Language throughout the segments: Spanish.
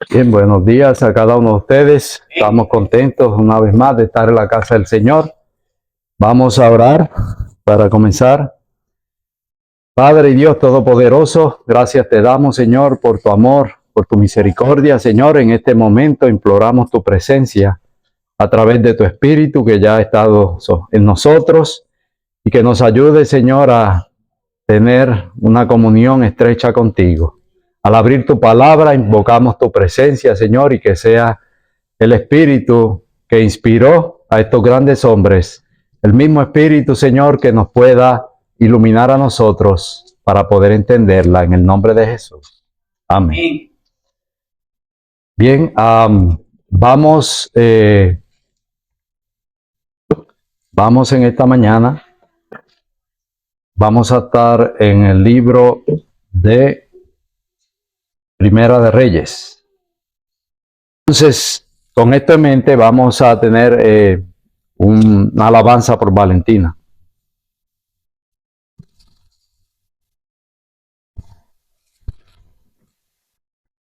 Bien, buenos días a cada uno de ustedes. Estamos contentos una vez más de estar en la casa del Señor. Vamos a orar para comenzar. Padre y Dios Todopoderoso, gracias te damos, Señor, por tu amor, por tu misericordia. Señor, en este momento imploramos tu presencia a través de tu Espíritu que ya ha estado en nosotros y que nos ayude, Señor, a tener una comunión estrecha contigo. Al abrir tu palabra, invocamos tu presencia, Señor, y que sea el Espíritu que inspiró a estos grandes hombres, el mismo Espíritu, Señor, que nos pueda iluminar a nosotros para poder entenderla en el nombre de Jesús. Amén. Bien, vamos en esta mañana, vamos a estar en el libro de Primera de Reyes. Entonces, con esto en mente, vamos a tener una alabanza por Valentina.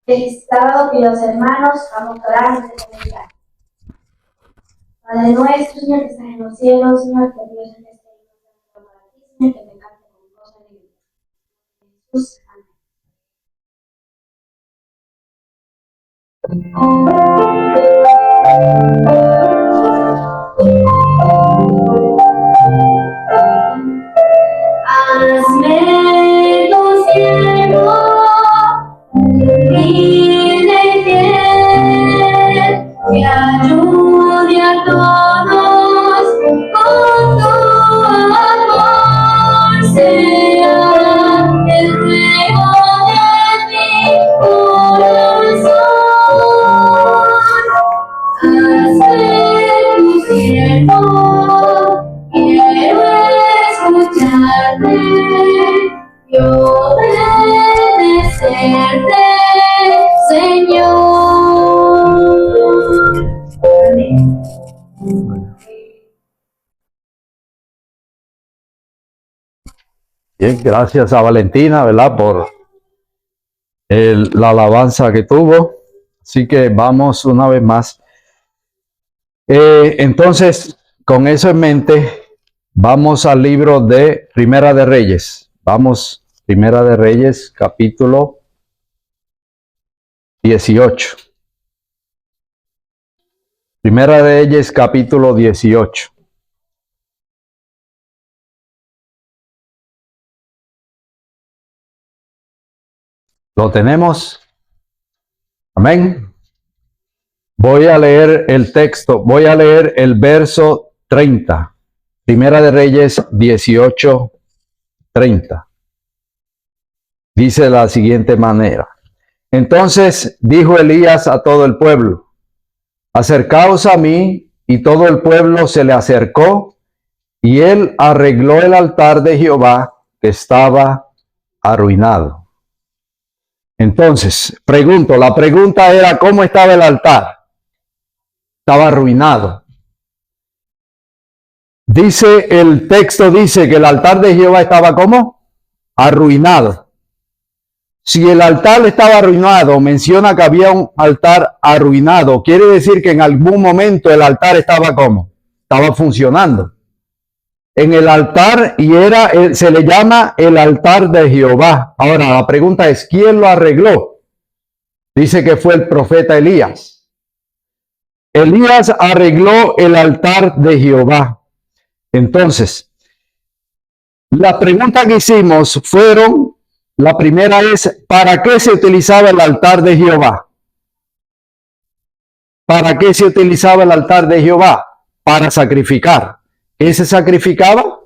El sábado que los hermanos vamos a orar antes de comenzar. Padre nuestro, Señor, que estás en los cielos, Señor, que Dios en este día para ti, Señor, que te cante con gozo y alegría. Jesús, hazme tu siervo, humilde y fiel, que ayude a todos con tu amor, sea el ruego de mi corazón. Hazme tu siervo, quiero escucharte y obedecerte, Señor. Amén. Bien, gracias a Valentina, ¿verdad? Por la alabanza que tuvo. Así que vamos una vez más. Entonces, con eso en mente, vamos al libro de Primera de Reyes. Vamos, Primera de Reyes, capítulo 18. Primera de Reyes, capítulo 18. ¿Lo tenemos? Amén. Voy a leer el texto, voy a leer el verso 30. Primera de Reyes 18, 30. Dice de la siguiente manera. Entonces dijo Elías a todo el pueblo, acercaos a mí, y todo el pueblo se le acercó, y él arregló el altar de Jehová que estaba arruinado. Entonces, la pregunta era, ¿cómo estaba el altar? Estaba arruinado. Dice el texto, dice que el altar de Jehová estaba ¿cómo? Arruinado. Si el altar estaba arruinado, menciona que había un altar arruinado, quiere decir que en algún momento el altar estaba ¿cómo? Estaba funcionando. En el altar, y se le llama el altar de Jehová. Ahora, la pregunta es, ¿quién lo arregló? Dice que fue el profeta Elías. Elías arregló el altar de Jehová. Entonces, la pregunta que hicimos fueron, la primera es, ¿para qué se utilizaba el altar de Jehová? ¿Para qué se utilizaba el altar de Jehová? Para sacrificar. ¿Qué se sacrificaba?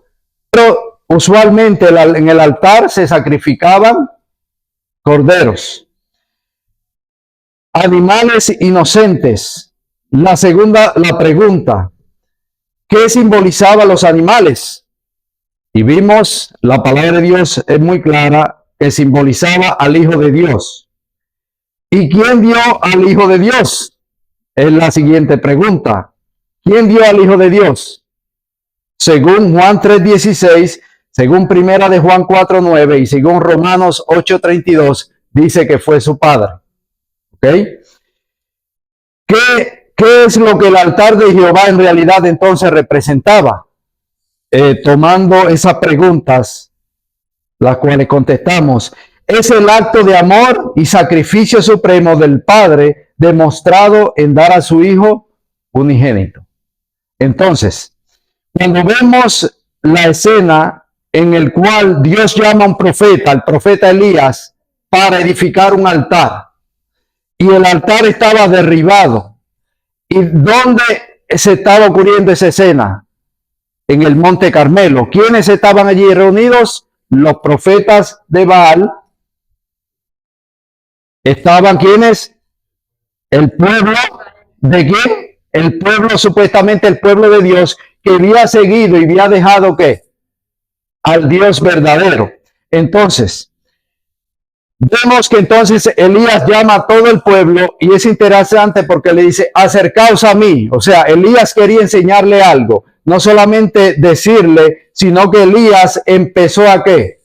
Pero usualmente en el altar se sacrificaban corderos, animales inocentes. La pregunta, ¿qué simbolizaban los animales? Y vimos, la palabra de Dios es muy clara, que simbolizaba al Hijo de Dios. ¿Y quién dio al Hijo de Dios? Es la siguiente pregunta. ¿Quién dio al Hijo de Dios? Según Juan 3:16, según Primera de Juan 4:9 y según Romanos 8:32, dice que fue su Padre. ¿Ok? ¿Qué es lo que el altar de Jehová en realidad entonces representaba? Tomando esas preguntas, las cuales contestamos, es el acto de amor y sacrificio supremo del Padre demostrado en dar a su Hijo unigénito. Entonces, cuando vemos la escena en el cual Dios llama a un profeta, al profeta Elías, para edificar un altar, y el altar estaba derribado, ¿y dónde se estaba ocurriendo esa escena? En el Monte Carmelo. ¿Quiénes estaban allí reunidos? Los profetas de Baal. ¿Estaban quiénes? El pueblo de quién? El pueblo, supuestamente el pueblo de Dios, que había seguido y había dejado ¿qué? Al Dios verdadero. Entonces, vemos que entonces Elías llama a todo el pueblo y es interesante porque le dice, acercaos a mí. O sea, Elías quería enseñarle algo. No solamente decirle, sino que Elías empezó a ¿qué?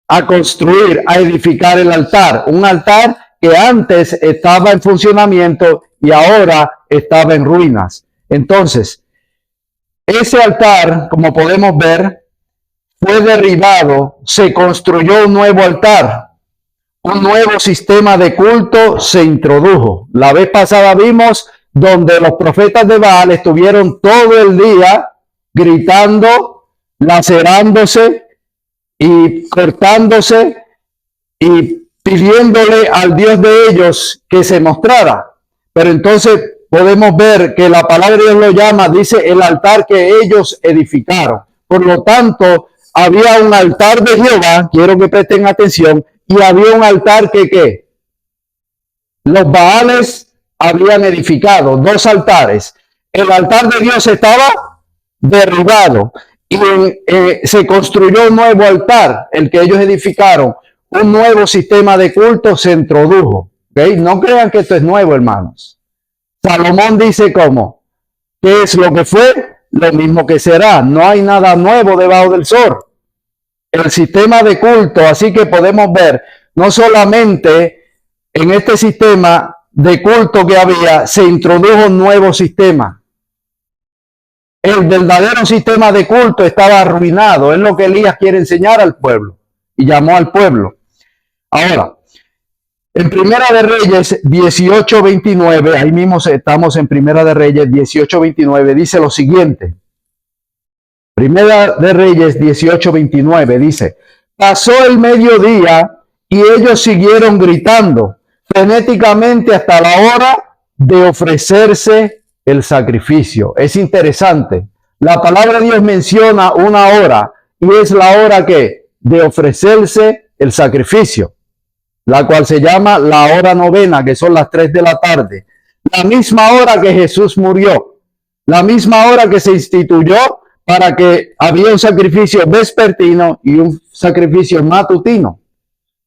A construir, a edificar el altar. Un altar que antes estaba en funcionamiento y ahora estaba en ruinas. Entonces, ese altar, como podemos ver, fue derribado, se construyó un nuevo altar. Un nuevo sistema de culto se introdujo. La vez pasada vimos donde los profetas de Baal estuvieron todo el día gritando, lacerándose y cortándose y pidiéndole al Dios de ellos que se mostrara. Pero entonces podemos ver que la palabra de Dios lo llama, dice, el altar que ellos edificaron. Por lo tanto, había un altar de Jehová, quiero que presten atención, y había un altar que ¿qué? Los Baales habían edificado, dos altares. El altar de Dios estaba derribado y se construyó un nuevo altar, el que ellos edificaron. Un nuevo sistema de culto se introdujo. ¿Okay? No crean que esto es nuevo, hermanos. Salomón dice ¿cómo? ¿Qué es lo que fue? Lo mismo que será. No hay nada nuevo debajo del sol. El sistema de culto, así que podemos ver, no solamente en este sistema de culto que había, se introdujo un nuevo sistema. El verdadero sistema de culto estaba arruinado, es lo que Elías quiere enseñar al pueblo, y llamó al pueblo. Ahora, en Primera de Reyes 18:29, ahí mismo estamos en Primera de Reyes 18:29, dice lo siguiente. Primera de Reyes 18:29 dice, pasó el mediodía y ellos siguieron gritando frenéticamente hasta la hora de ofrecerse el sacrificio. Es interesante. La palabra de Dios menciona una hora y es la hora que de ofrecerse el sacrificio, la cual se llama la hora novena, que son las 3 de la tarde. La misma hora que Jesús murió, la misma hora que se instituyó para que había un sacrificio vespertino y un sacrificio matutino,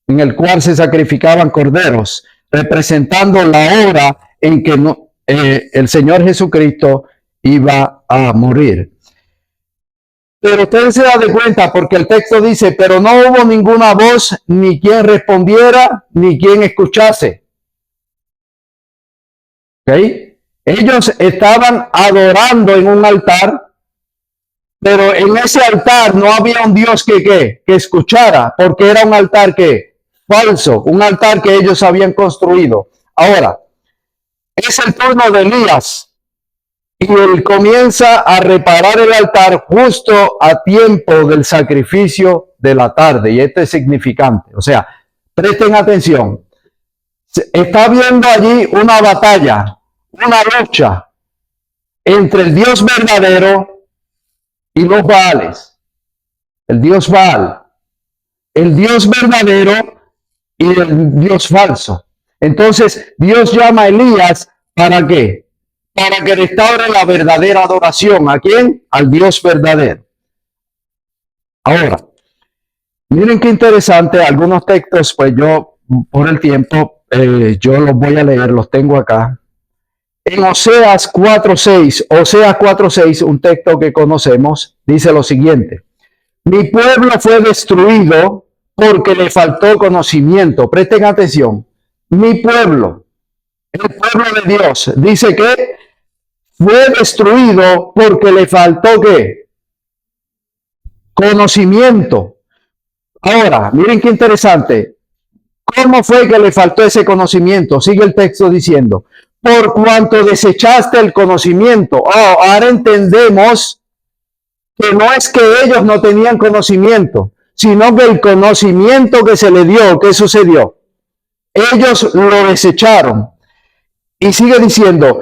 en el cual se sacrificaban corderos, representando la hora en que el Señor Jesucristo iba a morir. Pero ustedes se dan de cuenta porque el texto dice, pero no hubo ninguna voz, ni quien respondiera, ni quien escuchase. ¿Okay? Ellos estaban adorando en un altar, pero en ese altar no había un Dios que escuchara, porque era un altar que falso, un altar que ellos habían construido. Ahora, es el turno de Elías y él comienza a reparar el altar justo a tiempo del sacrificio de la tarde, y esto es significante. O sea, presten atención. Está habiendo allí una batalla, una lucha entre el Dios verdadero y los Baales, el Dios Baal, el Dios verdadero y el Dios falso. Entonces, Dios llama a Elías ¿para qué? Para que restaure la verdadera adoración. ¿A quién? Al Dios verdadero. Ahora, miren qué interesante, algunos textos, pues yo, por el tiempo, yo los voy a leer, los tengo acá. En Oseas 4:6, un texto que conocemos, dice lo siguiente. Mi pueblo fue destruido porque le faltó conocimiento. Presten atención. Mi pueblo, el pueblo de Dios, dice que fue destruido porque le faltó ¿qué? Conocimiento. Ahora, miren qué interesante. ¿Cómo fue que le faltó ese conocimiento? Sigue el texto diciendo, por cuanto desechaste el conocimiento. Oh, ahora entendemos que no es que ellos no tenían conocimiento, sino que el conocimiento que se le dio, ¿qué sucedió? Ellos lo desecharon. Y sigue diciendo,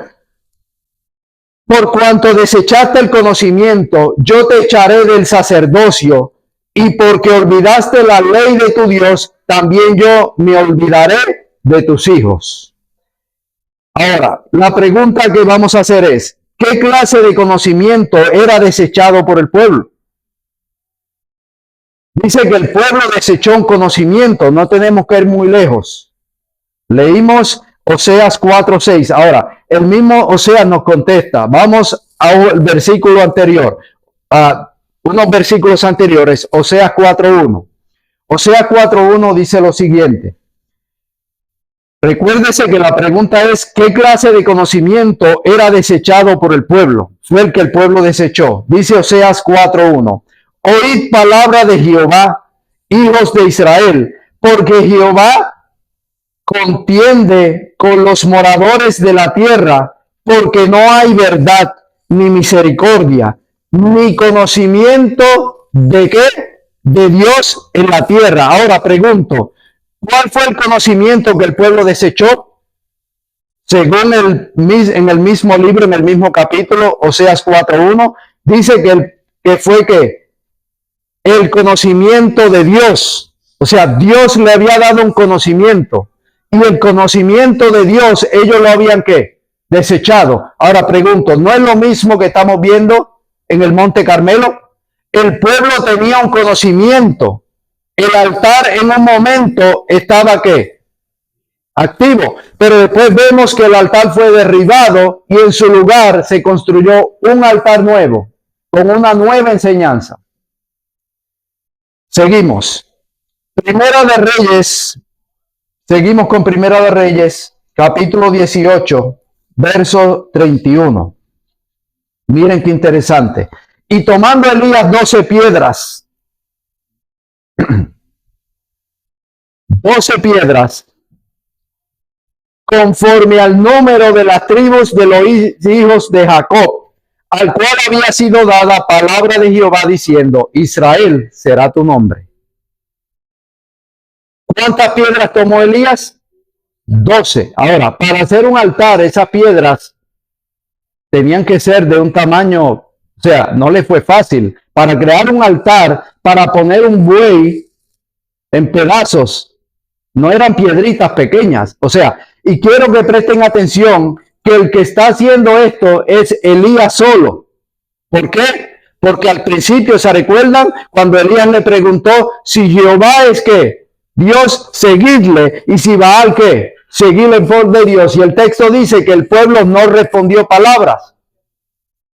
por cuanto desechaste el conocimiento, yo te echaré del sacerdocio, y porque olvidaste la ley de tu Dios, también yo me olvidaré de tus hijos. Ahora, la pregunta que vamos a hacer es, ¿qué clase de conocimiento era desechado por el pueblo? Dice que el pueblo desechó un conocimiento, no tenemos que ir muy lejos. Leímos Oseas 4:6. Ahora, el mismo Oseas nos contesta. Vamos al versículo anterior, a unos versículos anteriores, Oseas 4:1. Oseas 4:1 dice lo siguiente. Recuérdese que la pregunta es, ¿qué clase de conocimiento era desechado por el pueblo? Fue el que el pueblo desechó. Dice Oseas 4:1. Oíd palabra de Jehová, hijos de Israel, porque Jehová contiende con los moradores de la tierra, porque no hay verdad, ni misericordia, ni conocimiento de qué, de Dios en la tierra. Ahora pregunto, ¿cuál fue el conocimiento que el pueblo desechó? Según en el mismo libro, en el mismo capítulo, Oseas 4:1, dice que fue que el conocimiento de Dios. O sea, Dios le había dado un conocimiento. Y el conocimiento de Dios, ellos lo habían ¿qué? Desechado. Ahora pregunto, ¿no es lo mismo que estamos viendo en el Monte Carmelo? El pueblo tenía un conocimiento. El altar en un momento estaba ¿qué? Activo. Pero después vemos que el altar fue derribado y en su lugar se construyó un altar nuevo, con una nueva enseñanza. Seguimos. Primera de Reyes. Seguimos con Primera de Reyes, capítulo 18, verso 31. Miren qué interesante. Y tomando Elías 12 piedras, 12 piedras, conforme al número de las tribus de los hijos de Jacob, al cual había sido dada palabra de Jehová diciendo, Israel será tu nombre. ¿Cuántas piedras tomó Elías? 12. Ahora, para hacer un altar, esas piedras tenían que ser de un tamaño, o sea, no le fue fácil. Para crear un altar, para poner un buey en pedazos, no eran piedritas pequeñas. O sea, y quiero que presten atención que el que está haciendo esto es Elías solo. ¿Por qué? Porque al principio, ¿se recuerdan? Cuando Elías le preguntó si Jehová es ¿qué? Dios, seguidle, y si Baal, ¿qué? Seguirle en pos de Dios. Y el texto dice que el pueblo no respondió palabras.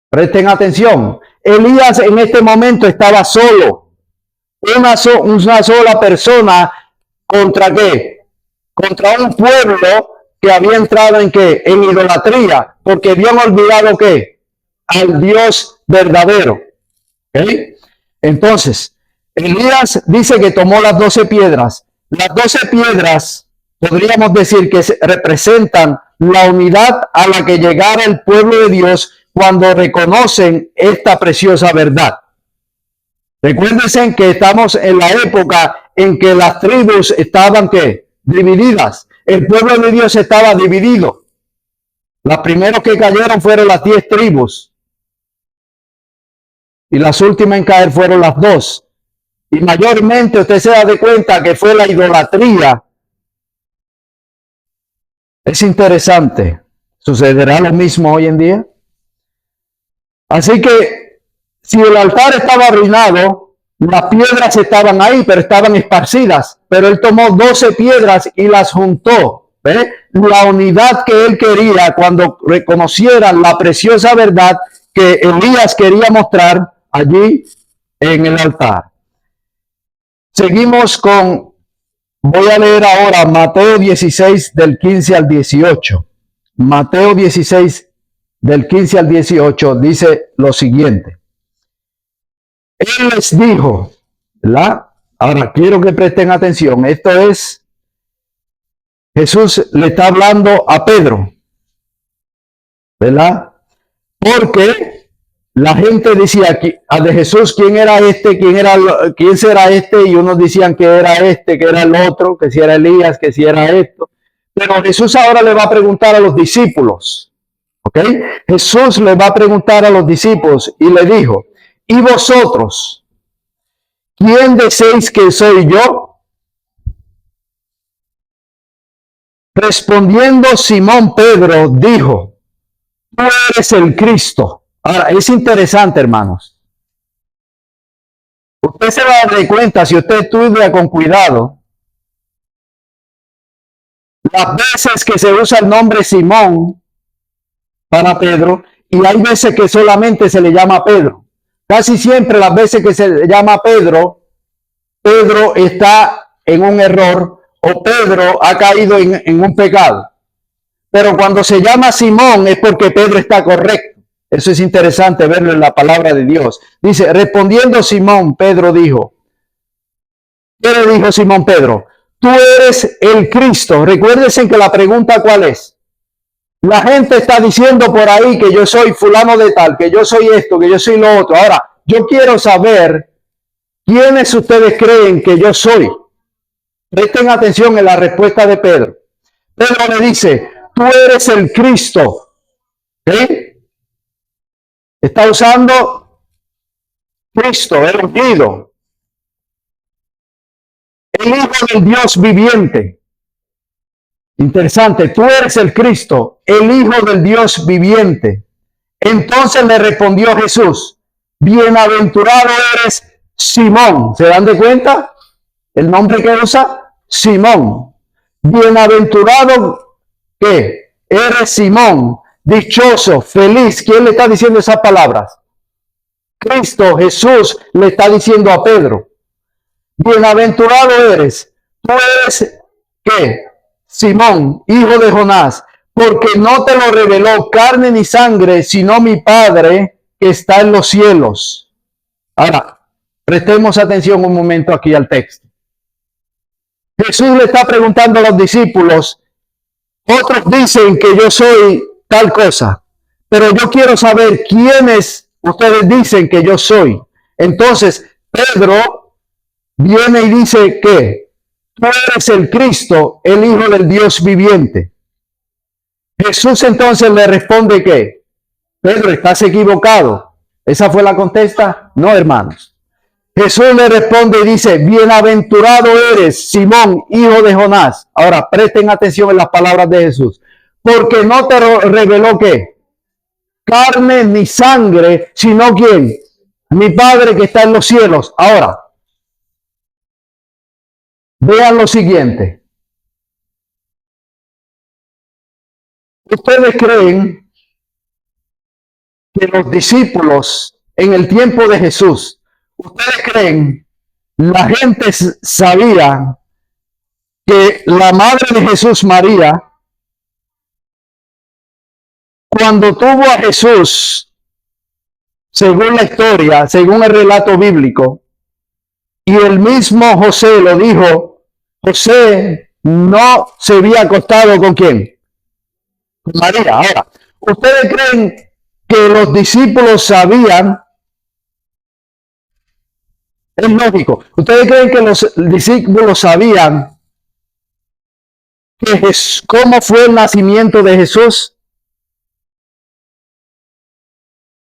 Presten atención. Elías en este momento estaba solo. Una sola persona contra ¿qué? Contra un pueblo que había entrado en ¿qué? En idolatría, porque habían olvidado ¿qué? Al Dios verdadero. ¿Okay? Entonces, Elías dice que tomó las 12 piedras. Las 12 piedras, podríamos decir que representan la unidad a la que llegara el pueblo de Dios cuando reconocen esta preciosa verdad. Recuérdense que estamos en la época en que las tribus estaban ¿qué? Divididas. El pueblo de Dios estaba dividido. Las primeras que cayeron fueron las 10 tribus. Y las últimas en caer fueron las 2. Y mayormente usted se da de cuenta que fue la idolatría. Es interesante. ¿Sucederá lo mismo hoy en día? Así que si el altar estaba arruinado, las piedras estaban ahí, pero estaban esparcidas. Pero él tomó 12 piedras y las juntó. ¿Ve? La unidad que él quería cuando reconocieran la preciosa verdad que Elías quería mostrar allí en el altar. Seguimos con, voy a leer ahora Mateo 16 del 15 al 18. Mateo 16, del 15 al 18, dice lo siguiente. Él les dijo, ¿verdad? Ahora quiero que presten atención. Esto es, Jesús le está hablando a Pedro, ¿verdad? Porque la gente decía de Jesús, ¿quién era este? ¿Quién será este? Y unos decían que era este, que era el otro, que si era Elías, que si era esto. Pero Jesús ahora le va a preguntar a los discípulos, ¿ok? Jesús le va a preguntar a los discípulos y le dijo, ¿y vosotros? ¿Quién decéis que soy yo? Respondiendo Simón Pedro dijo, tú eres el Cristo. Ahora, es interesante, hermanos. Usted se va a dar cuenta, si usted estudia con cuidado, las veces que se usa el nombre Simón para Pedro, y hay veces que solamente se le llama Pedro. Casi siempre las veces que se le llama Pedro, Pedro está en un error o Pedro ha caído en un pecado. Pero cuando se llama Simón es porque Pedro está correcto. Eso es interesante verlo en la palabra de Dios. Dice, respondiendo Simón, Pedro dijo, ¿qué le dijo Simón Pedro? Tú eres el Cristo. Recuérdense que la pregunta ¿cuál es? La gente está diciendo por ahí que yo soy fulano de tal, que yo soy esto, que yo soy lo otro. Ahora, yo quiero saber quiénes ustedes creen que yo soy. Presten atención en la respuesta de Pedro. Pedro le dice, tú eres el Cristo. ¿Eh? Está usando Cristo, el ungido, el Hijo del Dios viviente. Interesante, tú eres el Cristo, el Hijo del Dios viviente. Entonces le respondió Jesús, bienaventurado eres Simón. ¿Se dan de cuenta? El nombre que usa, Simón. Bienaventurado, ¿qué? Eres Simón, dichoso, feliz. ¿Quién le está diciendo esas palabras? Cristo, Jesús, le está diciendo a Pedro. Bienaventurado eres. Tú eres, ¿qué? Simón, hijo de Jonás, porque no te lo reveló carne ni sangre, sino mi Padre que está en los cielos. Ahora, prestemos atención un momento aquí al texto. Jesús le está preguntando a los discípulos, otros dicen que yo soy tal cosa, pero yo quiero saber quiénes ustedes dicen que yo soy. Entonces, Pedro viene y dice que tú eres el Cristo, el Hijo del Dios viviente. Jesús entonces le responde que, Pedro, estás equivocado. ¿Esa fue la contesta? No, hermanos. Jesús le responde y dice, bienaventurado eres, Simón, hijo de Jonás. Ahora, presten atención en las palabras de Jesús. Porque no te reveló ¿qué? Carne ni sangre, sino ¿quién? Mi Padre que está en los cielos. Ahora, vean lo siguiente. ¿Ustedes creen que los discípulos en el tiempo de Jesús, ustedes creen, la gente sabía que la madre de Jesús, María, cuando tuvo a Jesús, según la historia, según el relato bíblico, y el mismo José lo dijo, José no se había acostado ¿con quién? Con María. Ahora, ¿ustedes creen que los discípulos sabían? Es lógico. ¿Ustedes creen que los discípulos sabían cómo fue el nacimiento de Jesús?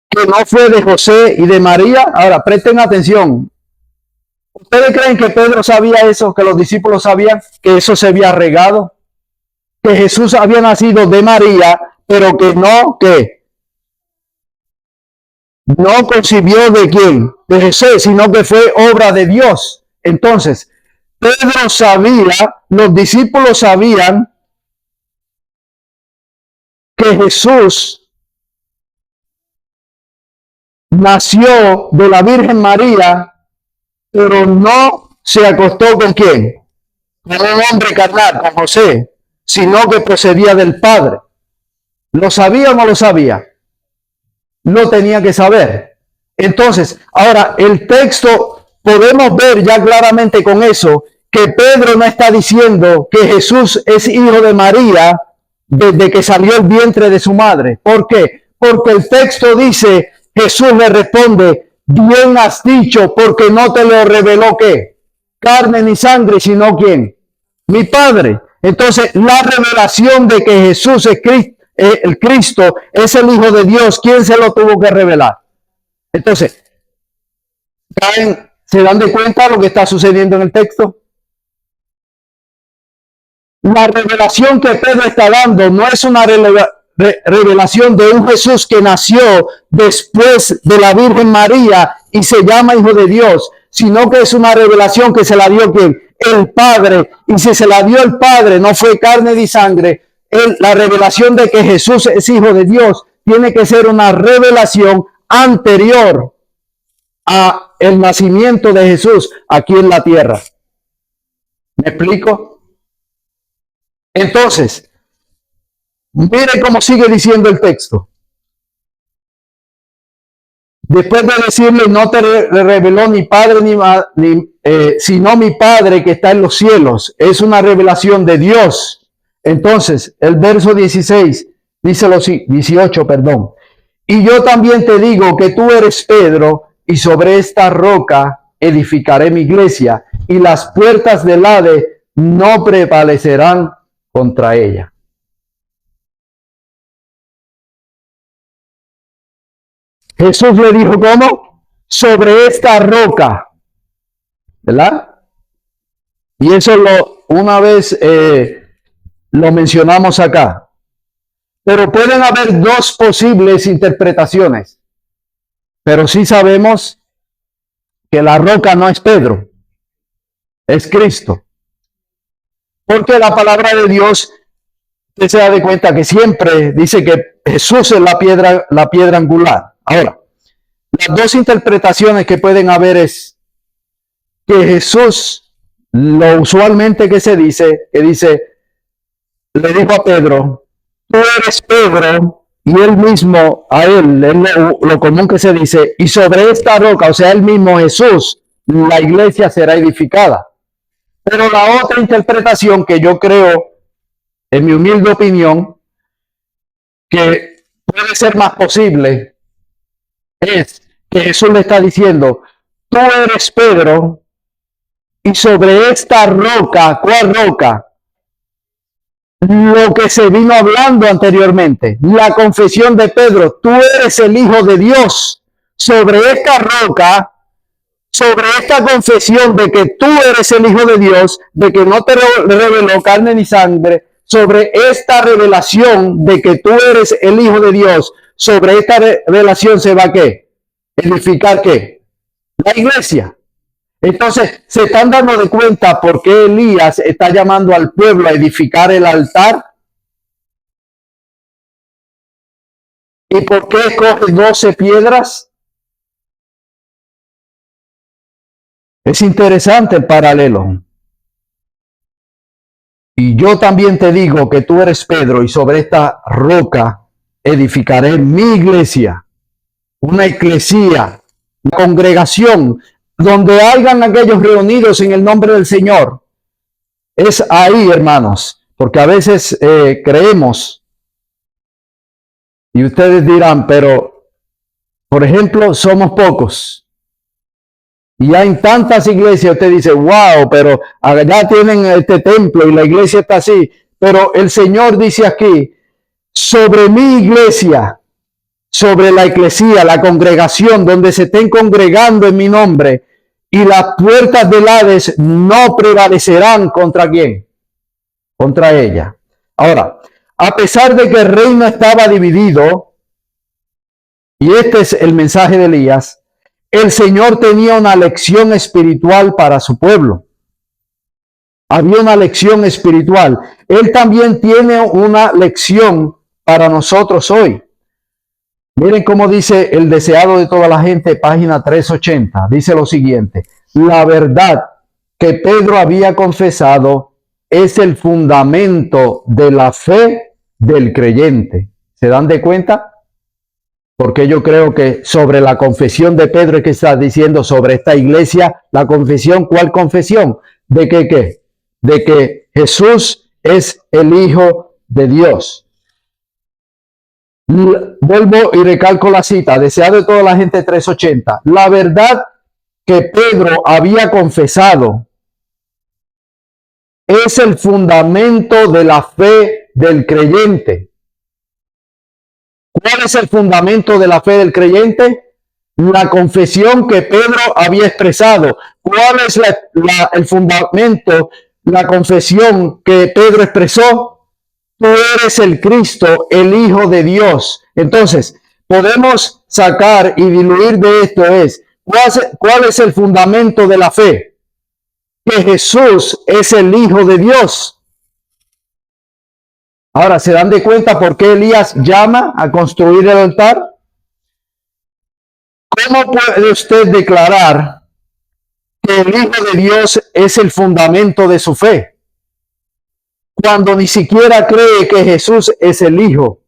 Que no fue de José y de María. Ahora, presten atención. ¿Ustedes creen que Pedro sabía eso? ¿Que los discípulos sabían que eso se había regado? Que Jesús había nacido de María, pero que no concibió de quién, de Jesús, sino que fue obra de Dios. Entonces, Pedro sabía, los discípulos sabían que Jesús nació de la Virgen María, pero no se acostó ¿con quién? Con un hombre carnal, con José, sino que procedía del Padre. ¿Lo sabía o no lo sabía? Lo tenía que saber. Entonces, ahora el texto, podemos ver ya claramente con eso que Pedro no está diciendo que Jesús es hijo de María desde que salió el vientre de su madre. ¿Por qué? Porque el texto dice, Jesús le responde, bien has dicho, porque no te lo reveló ¿qué? Carne ni sangre, sino ¿quién? Mi Padre. Entonces, la revelación de que Jesús es el Cristo, es el Hijo de Dios, ¿quién se lo tuvo que revelar? Entonces, ¿se dan de cuenta de lo que está sucediendo en el texto? La revelación que Pedro está dando no es una revelación de un Jesús que nació después de la Virgen María y se llama Hijo de Dios, sino que es una revelación que se la dio ¿quién? El Padre. Y si se la dio el Padre, no fue carne ni sangre. La revelación de que Jesús es Hijo de Dios tiene que ser una revelación anterior a el nacimiento de Jesús aquí en la tierra. ¿Me explico? Entonces, mire cómo sigue diciendo el texto. Después de decirle, no te reveló ni Padre sino mi Padre que está en los cielos. Es una revelación de Dios. Entonces, el verso 16, dice 18, perdón. Y yo también te digo que tú eres Pedro, y sobre esta roca edificaré mi iglesia, y las puertas del Hades no prevalecerán contra ella. Jesús le dijo, ¿cómo? Sobre esta roca, ¿verdad? Y eso una vez lo mencionamos acá. Pero pueden haber dos posibles interpretaciones. Pero sí sabemos que la roca no es Pedro, es Cristo. Porque la palabra de Dios, usted se da de cuenta que siempre dice que Jesús es la piedra angular. Ahora, las dos interpretaciones que pueden haber es que Jesús, lo usualmente que se dice, le dijo a Pedro, tú eres Pedro, y él mismo, a él lo común que se dice, y sobre esta roca, o sea, él mismo Jesús, la iglesia será edificada. Pero la otra interpretación que yo creo, en mi humilde opinión, que puede ser más posible, es que Jesús le está diciendo, tú eres Pedro, y sobre esta roca, ¿cuál roca? Lo que se vino hablando anteriormente, la confesión de Pedro, tú eres el Hijo de Dios. Sobre esta roca, sobre esta confesión de que tú eres el Hijo de Dios, de que no te reveló carne ni sangre, sobre esta revelación de que tú eres el Hijo de Dios, sobre esta revelación se va a ¿qué? Edificar ¿qué? La iglesia. Entonces, se están dando de cuenta por qué Elías está llamando al pueblo a edificar el altar. ¿Y por qué escoge 12 piedras? Es interesante el paralelo. Y yo también te digo que tú eres Pedro, y sobre esta roca edificaré mi iglesia, una eclesía, una congregación, donde hayan aquellos reunidos en el nombre del Señor. Es ahí, hermanos, porque a veces creemos, y ustedes dirán, pero, por ejemplo, somos pocos. Y hay tantas iglesias, usted dice, wow, pero allá tienen este templo y la iglesia está así. Pero el Señor dice aquí, sobre mi iglesia, sobre la eclesía, la congregación, donde se estén congregando en mi nombre, y las puertas del Hades no prevalecerán contra quién, contra ella. Ahora, a pesar de que el reino estaba dividido, y este es el mensaje de Elías, el Señor tenía una lección espiritual para su pueblo. Había una lección espiritual. Él también tiene una lección para nosotros hoy. Miren cómo dice el deseado de toda la gente, página 380. Dice lo siguiente: la verdad que Pedro había confesado es el fundamento de la fe del creyente. ¿Se dan de cuenta? Porque yo creo que sobre la confesión de Pedro es que está diciendo sobre esta iglesia, la confesión, ¿cuál confesión? ¿De que qué? De que Jesús es el Hijo de Dios. Vuelvo y recalco la cita, deseado de toda la gente 380. La verdad que Pedro había confesado es el fundamento de la fe del creyente. ¿Cuál es el fundamento de la fe del creyente? La confesión que Pedro había expresado. ¿Cuál es el fundamento, la confesión que Pedro expresó? Tú eres el Cristo, el Hijo de Dios. Entonces, podemos sacar y diluir de esto ¿cuál es el fundamento de la fe? Que Jesús es el Hijo de Dios. Ahora, ¿se dan de cuenta por qué Elías llama a construir el altar? ¿Cómo puede usted declarar que el Hijo de Dios es el fundamento de su fe, cuando ni siquiera cree que Jesús es el Hijo,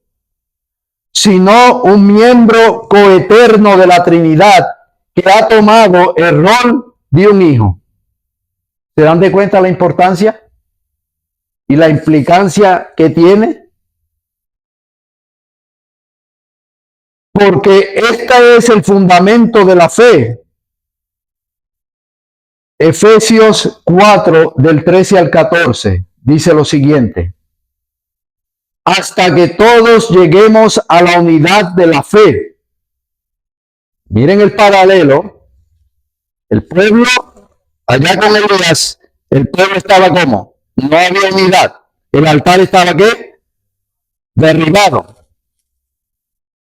sino un miembro coeterno de la Trinidad que ha tomado el rol de un hijo? ¿Se dan de cuenta la importancia y la implicancia que tiene? Porque este es el fundamento de la fe. Efesios 4, del 13 al 14, dice lo siguiente: hasta que todos lleguemos a la unidad de la fe. Miren el paralelo. El pueblo, allá con Elías, el pueblo estaba como, no había unidad. El altar estaba ¿qué? Derribado.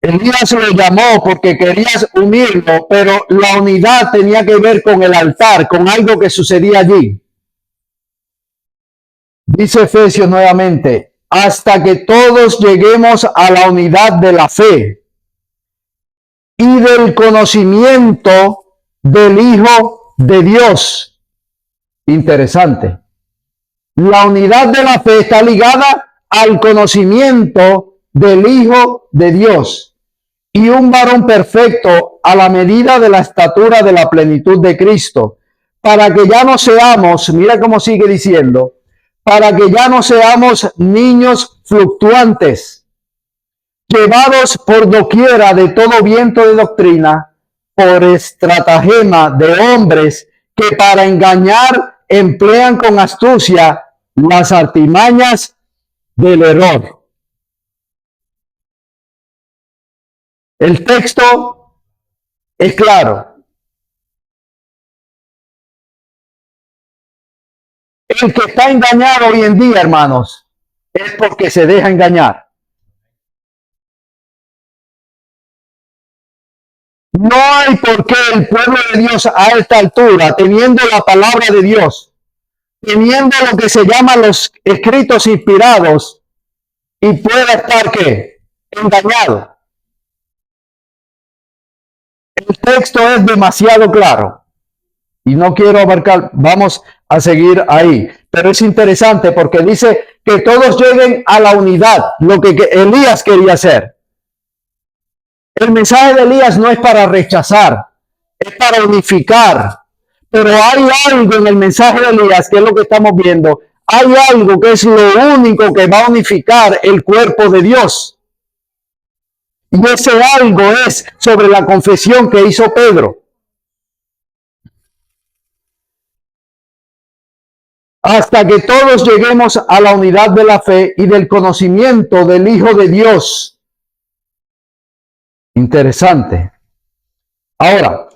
Elías lo llamó porque quería unirlo, pero la unidad tenía que ver con el altar, con algo que sucedía allí. Dice Efesios nuevamente, hasta que todos lleguemos a la unidad de la fe y del conocimiento del Hijo de Dios. Interesante. La unidad de la fe está ligada al conocimiento del Hijo de Dios, y un varón perfecto a la medida de la estatura de la plenitud de Cristo, para que ya no seamos, mira cómo sigue diciendo, para que ya no seamos niños fluctuantes, llevados por doquiera de todo viento de doctrina, por estratagema de hombres que para engañar emplean con astucia las artimañas del error. El texto es claro. El que está engañado hoy en día, hermanos, es porque se deja engañar. No hay por qué el pueblo de Dios a esta altura, teniendo la palabra de Dios, teniendo lo que se llama los escritos inspirados, y pueda estar ¿qué? Engañado. El texto es demasiado claro y no quiero abarcar, vamos a seguir ahí, pero es interesante porque dice que todos lleguen a la unidad, lo que Elías quería hacer. El mensaje de Elías no es para rechazar, es para unificar, pero hay algo en el mensaje de Elías, que es lo que estamos viendo, hay algo que es lo único que va a unificar el cuerpo de Dios. Y ese algo es sobre la confesión que hizo Pedro. Hasta que todos lleguemos a la unidad de la fe y del conocimiento del Hijo de Dios. Interesante. Ahora,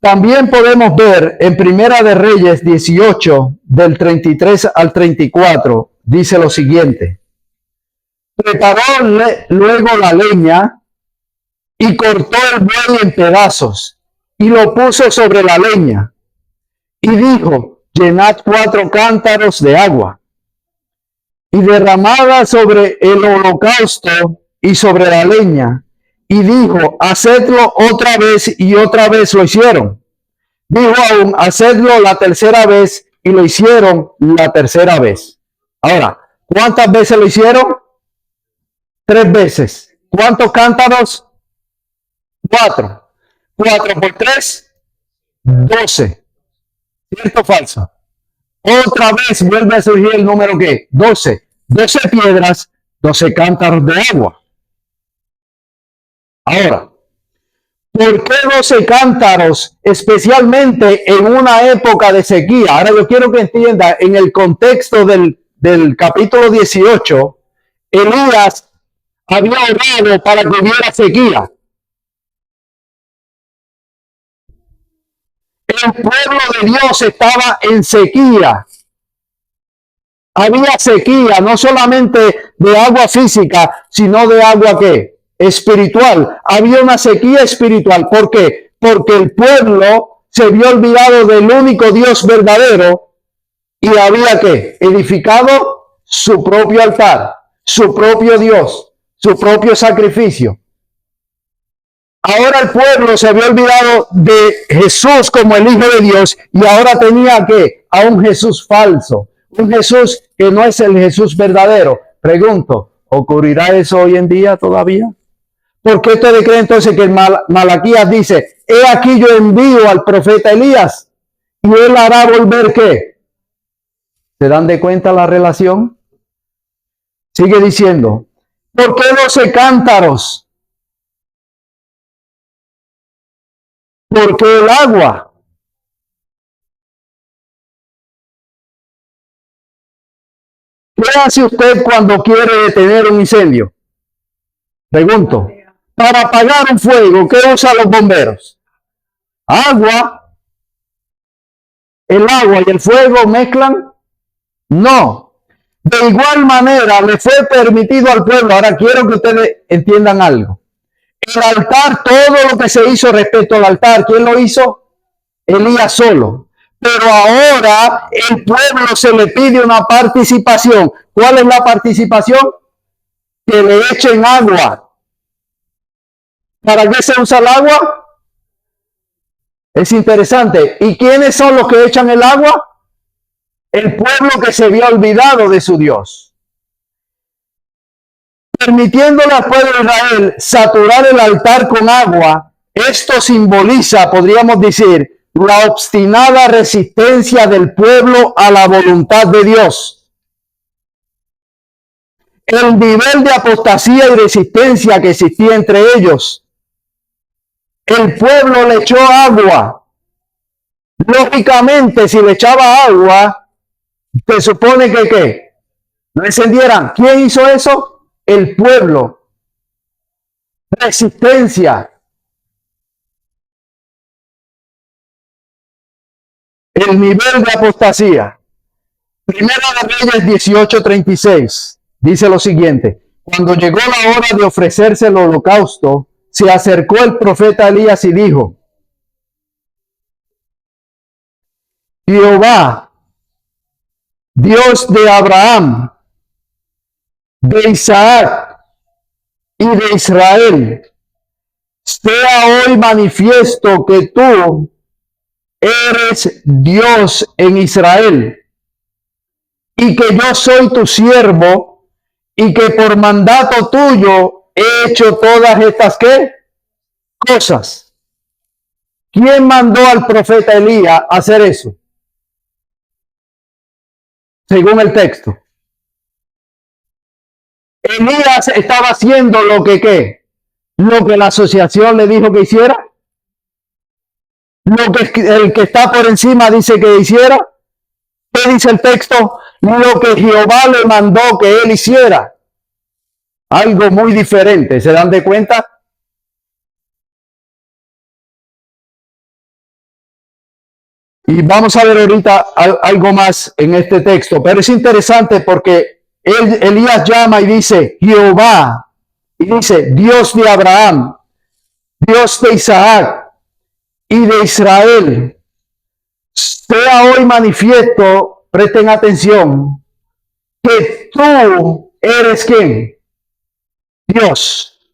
también podemos ver en Primera de Reyes 18, del 33 al 34, dice lo siguiente: preparó luego la leña y cortó el buey en pedazos y lo puso sobre la leña y dijo: llenad 4 cántaros de agua y derramada sobre el holocausto y sobre la leña. Y dijo: hacedlo otra vez, y otra vez lo hicieron. Dijo aún: hacedlo la tercera vez, y lo hicieron la tercera vez. Ahora, ¿cuántas veces lo hicieron? 3 veces. ¿Cuántos cántaros? 4. 4 por 3, 12. ¿Cierto o falso? Otra vez vuelve a surgir el número ¿qué? 12. 12 piedras, 12 cántaros de agua. Ahora, ¿por qué 12 cántaros, especialmente en una época de sequía? Ahora yo quiero que entienda, en el contexto del capítulo 18, Elías había orado para que hubiera sequía. El pueblo de Dios estaba en sequía. Había sequía, no solamente de agua física, sino de agua ¿qué? Espiritual. Había una sequía espiritual. ¿Por qué? Porque el pueblo se vio olvidado del único Dios verdadero y había ¿qué? Edificado su propio altar, su propio Dios, su propio sacrificio. Ahora el pueblo se había olvidado de Jesús como el Hijo de Dios y ahora tenía ¿qué? A un Jesús falso, un Jesús que no es el Jesús verdadero. Pregunto, ¿ocurrirá eso hoy en día todavía? ¿Por qué ustedes creen entonces que Malaquías dice, he aquí yo envío al profeta Elías y él hará volver qué? ¿Se dan de cuenta la relación? Sigue diciendo, ¿por qué 12 cántaros? Porque el agua. ¿Qué hace usted cuando quiere detener un incendio? Pregunto. Para apagar un fuego, ¿qué usan los bomberos? Agua. ¿El agua y el fuego mezclan? No. De igual manera le fue permitido al pueblo. Ahora quiero que ustedes entiendan algo. El altar, todo lo que se hizo respecto al altar, ¿quién lo hizo? Elías solo. Pero ahora el pueblo se le pide una participación. ¿Cuál es la participación? Que le echen agua. ¿Para qué se usa el agua? Es interesante. ¿Y quiénes son los que echan el agua? El pueblo que se había olvidado de su Dios. Permitiéndole al pueblo de Israel saturar el altar con agua, esto simboliza, podríamos decir, la obstinada resistencia del pueblo a la voluntad de Dios. El nivel de apostasía y resistencia que existía entre ellos. El pueblo le echó agua. Lógicamente, si le echaba agua, se supone que ¿qué? No encendieran. ¿Quién hizo eso? El pueblo. Resistencia. El nivel de apostasía. Primera de Reyes 18:36 dice lo siguiente: cuando llegó la hora de ofrecerse el holocausto, se acercó el profeta Elías y dijo: Jehová, Dios de Abraham, de Isaac y de Israel, sea hoy manifiesto que tú eres Dios en Israel y que yo soy tu siervo y que por mandato tuyo he hecho todas estas ¿qué? Cosas. ¿Quién mandó al profeta Elías a hacer eso? Según el texto. Elías estaba haciendo lo que ¿qué? Lo que la asociación le dijo que hiciera. Lo que el que está por encima dice que hiciera. ¿Qué dice el texto? Lo que Jehová le mandó que él hiciera. Algo muy diferente. ¿Se dan de cuenta? Y vamos a ver ahorita algo más en este texto. Pero es interesante porque Elías llama y dice Jehová. Y dice Dios de Abraham, Dios de Isaac y de Israel. Sea hoy manifiesto, presten atención, que tú eres ¿quién? Dios.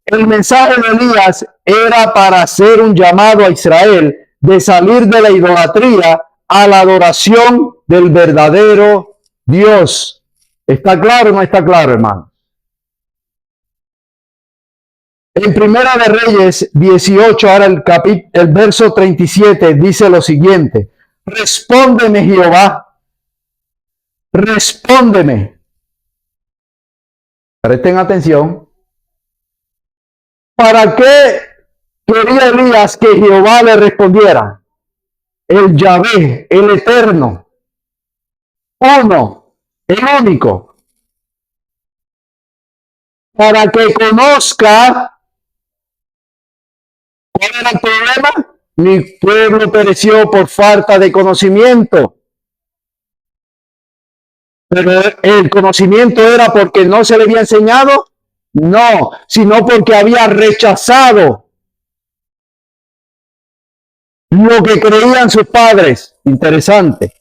El mensaje de Elías era para hacer un llamado a Israel de salir de la idolatría a la adoración del verdadero Dios. ¿Está claro o no está claro, hermano? En Primera de Reyes 18, ahora el verso 37 dice lo siguiente: respóndeme, Jehová, respóndeme. Presten atención. ¿Para qué quería Elías que Jehová le respondiera? El Yahvé, el Eterno, uno, el único, para que conozca cuál era el problema. Mi pueblo pereció por falta de conocimiento. Pero el conocimiento era porque no se le había enseñado, no, sino porque había rechazado lo que creían sus padres. Interesante.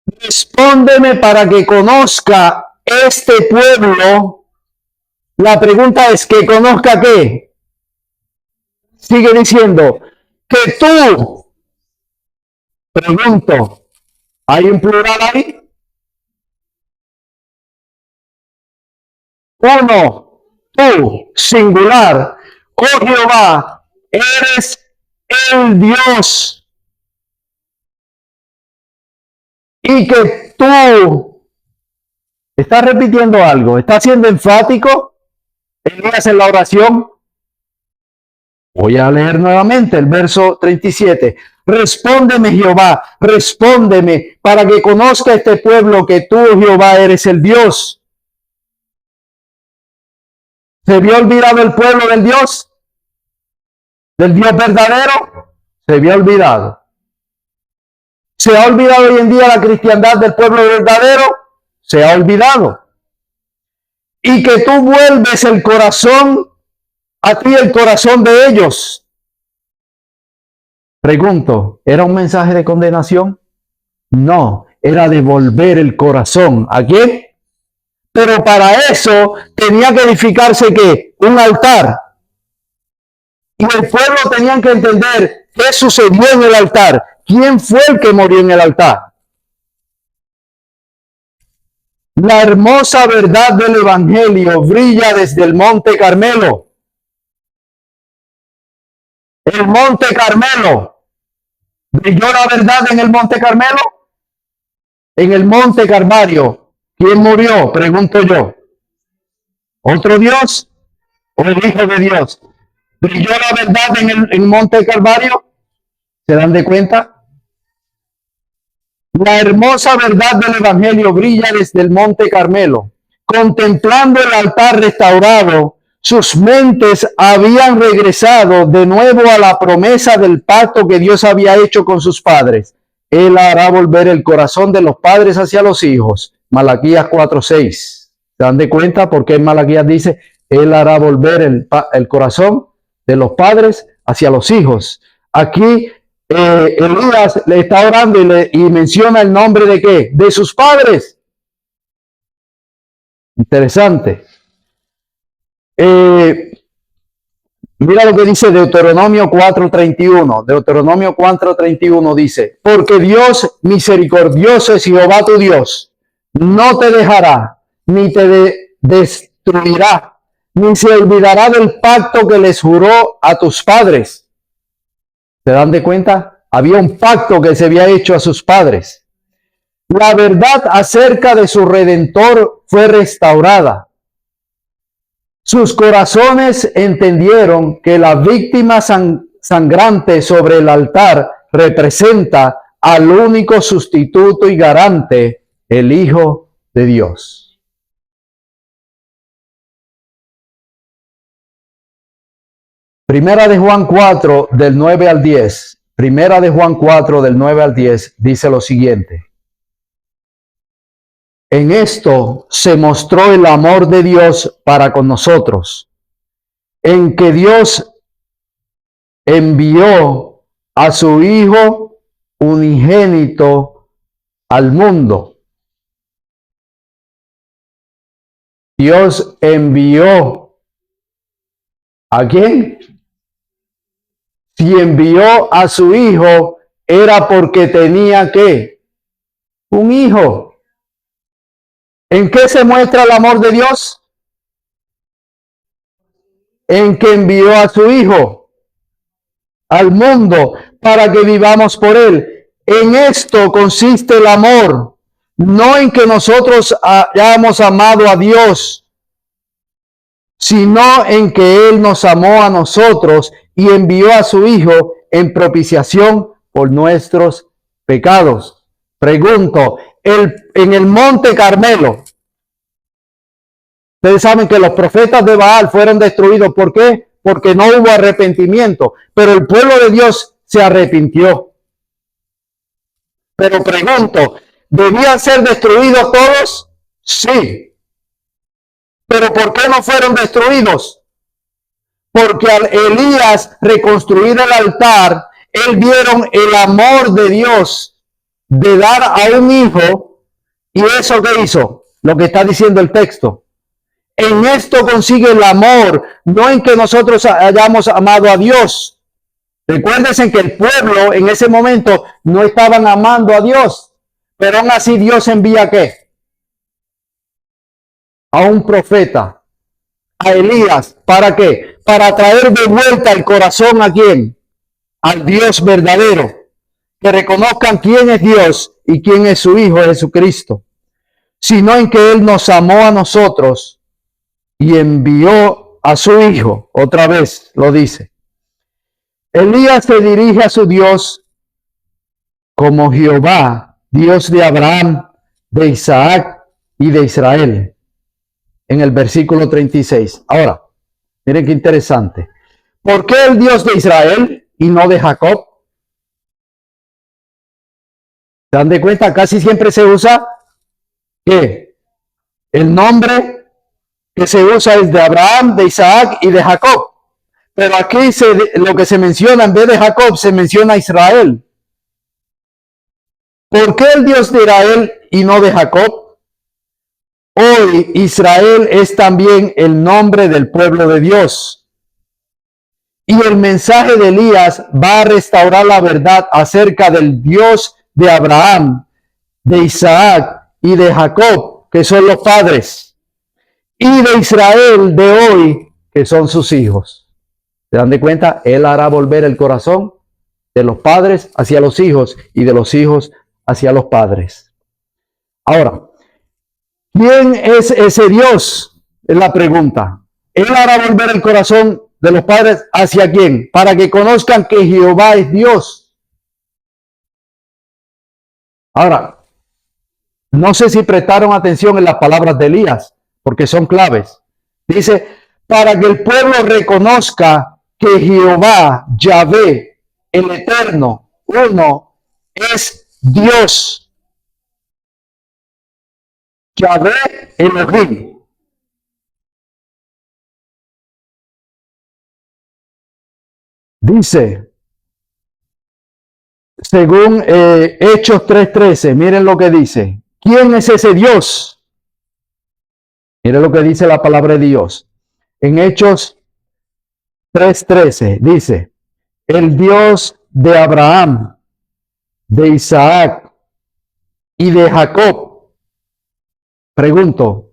Respóndeme para que conozca este pueblo. La pregunta es, ¿que conozca qué? Sigue diciendo, que tú, pregunto, ¿hay un plural ahí? Uno, tú, singular, oh Jehová, eres el Dios. Y que tú, estás repitiendo algo, estás siendo enfático, Elías, en la oración. Voy a leer nuevamente el verso 37. Respóndeme, Jehová, respóndeme, para que conozca este pueblo que tú, Jehová, eres el Dios. ¿Se vio olvidado el pueblo del Dios? ¿Del Dios verdadero? Se vio olvidado. ¿Se ha olvidado hoy en día la cristiandad del pueblo verdadero? Se ha olvidado. Y que tú vuelves el corazón a ti, el corazón de ellos. Pregunto, ¿era un mensaje de condenación? No, era devolver el corazón. ¿A quién? Pero para eso tenía que edificarse ¿qué? Un altar. Y el pueblo tenía que entender qué sucedió en el altar. ¿Quién fue el que murió en el altar? La hermosa verdad del Evangelio brilla desde el Monte Carmelo. El Monte Carmelo. ¿Brilló la verdad en el Monte Carmelo? En el Monte Calvario. ¿Quién murió? Pregunto yo. ¿Otro Dios o el Hijo de Dios? ¿Brilló la verdad en el Monte Calvario? ¿Se dan de cuenta? La hermosa verdad del Evangelio brilla desde el Monte Carmelo. Contemplando el altar restaurado, sus mentes habían regresado de nuevo a la promesa del pacto que Dios había hecho con sus padres. Él hará volver el corazón de los padres hacia los hijos. Malaquías 4:6. ¿Se dan de cuenta por qué Malaquías dice, Él hará volver el corazón de los padres hacia los hijos? Aquí Elías le está orando y menciona el nombre de ¿qué? De sus padres. Interesante. Mira lo que dice Deuteronomio 4:31. Deuteronomio 4:31 dice, porque Dios misericordioso es Jehová tu Dios, no te dejará, ni te destruirá, ni se olvidará del pacto que les juró a tus padres. ¿Se dan de cuenta? Había un pacto que se había hecho a sus padres. La verdad acerca de su Redentor fue restaurada. Sus corazones entendieron que la víctima sangrante sobre el altar representa al único sustituto y garante, el Hijo de Dios. Primera de Juan 4, del 9 al 10. Primera de Juan 4, del 9 al 10, dice lo siguiente. En esto se mostró el amor de Dios para con nosotros, en que Dios envió a su Hijo unigénito al mundo. Dios envió ¿a quién? Si envió a su Hijo, era porque tenía ¿qué? Un hijo. ¿En qué se muestra el amor de Dios? en que envió a su Hijo al mundo para que vivamos por él. En esto consiste el amor, no en que nosotros hayamos amado a Dios, sino en que Él nos amó a nosotros y envió a su Hijo en propiciación por nuestros pecados. Pregunto, en el Monte Carmelo, ustedes saben que los profetas de Baal fueron destruidos. ¿Por qué? Porque no hubo arrepentimiento, pero el pueblo de Dios se arrepintió. Pero pregunto, ¿debían ser destruidos todos? Sí. ¿Pero por qué no fueron destruidos? Porque al Elías reconstruir el altar, él vieron el amor de Dios de dar a un hijo, y eso que hizo, lo que está diciendo el texto. En esto consigue el amor, no en que nosotros hayamos amado a Dios. Recuérdense que el pueblo en ese momento no estaban amando a Dios, pero aún así Dios envía ¿qué? A un profeta, a Elías. ¿Para qué? Para traer de vuelta el corazón ¿a quién? Al Dios verdadero. Que reconozcan quién es Dios y quién es su Hijo Jesucristo. Sino en que Él nos amó a nosotros y envió a su Hijo. Otra vez lo dice. Elías se dirige a su Dios como Jehová, Dios de Abraham, de Isaac y de Israel. En el versículo 36. Ahora, miren qué interesante. ¿Por qué el Dios de Israel y no de Jacob? ¿Se dan de cuenta? Casi siempre se usa que el nombre que se usa es de Abraham, de Isaac y de Jacob. Pero aquí lo que se menciona en vez de Jacob se menciona Israel. ¿Por qué el Dios de Israel y no de Jacob? Hoy Israel es también el nombre del pueblo de Dios. Y el mensaje de Elías va a restaurar la verdad acerca del Dios de Abraham, de Isaac y de Jacob, que son los padres, y de Israel de hoy, que son sus hijos. ¿Se dan de cuenta? Él hará volver el corazón de los padres hacia los hijos y de los hijos hacia los padres. Ahora, ¿quién es ese Dios? Es la pregunta. Él hará volver el corazón de los padres hacia quién? Para que conozcan que Jehová es Dios. Ahora, no sé si prestaron atención en las palabras de Elías, porque son claves. Dice, para que el pueblo reconozca que Jehová, Yahvé, el Eterno, uno, es Dios. Yahvé, Elohim. Dice, según Hechos 3:13, miren lo que dice. ¿Quién es ese Dios? Miren lo que dice la palabra de Dios. En Hechos 3:13 dice, el Dios de Abraham, de Isaac y de Jacob. Pregunto,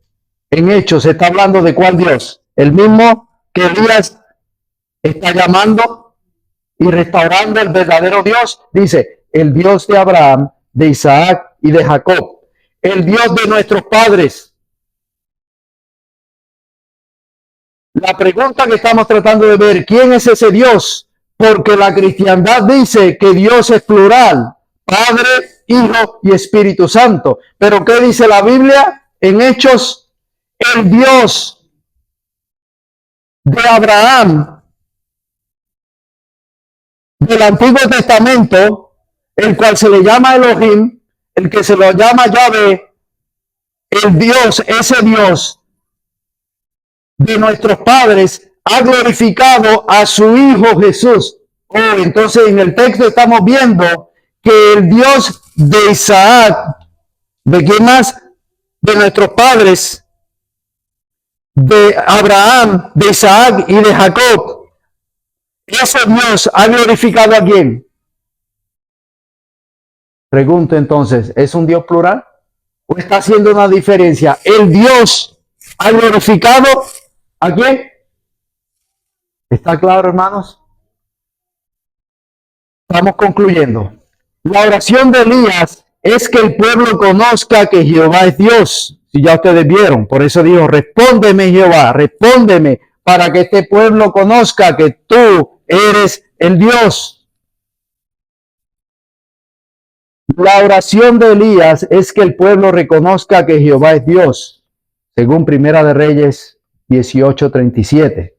en Hechos se está hablando de cuál Dios, el mismo que Elías está llamando y restaurando el verdadero Dios. Dice, el Dios de Abraham, de Isaac y de Jacob, el Dios de nuestros padres. La pregunta que estamos tratando de ver, ¿quién es ese Dios? Porque la cristiandad dice que Dios es plural, Padre, Hijo y Espíritu Santo. Pero ¿qué dice la Biblia en Hechos? El Dios de Abraham, del Antiguo Testamento, el cual se le llama Elohim, el que se lo llama Yahvé, el Dios, ese Dios de nuestros padres, ha glorificado a su Hijo Jesús. Oh, entonces en el texto estamos viendo que el Dios de Isaac, ¿de quién más? De nuestros padres, de Abraham, de Isaac y de Jacob, ese Dios ha glorificado ¿a quién? Pregunto entonces, ¿es un Dios plural? ¿O está haciendo una diferencia? ¿El Dios ha glorificado a quién? ¿Está claro, hermanos? Estamos concluyendo. La oración de Elías es que el pueblo conozca que Jehová es Dios. Si ya ustedes vieron, por eso dijo, respóndeme Jehová, respóndeme, para que este pueblo conozca que tú eres el Dios. La oración de Elías es que el pueblo reconozca que Jehová es Dios, según Primera de Reyes 18:37.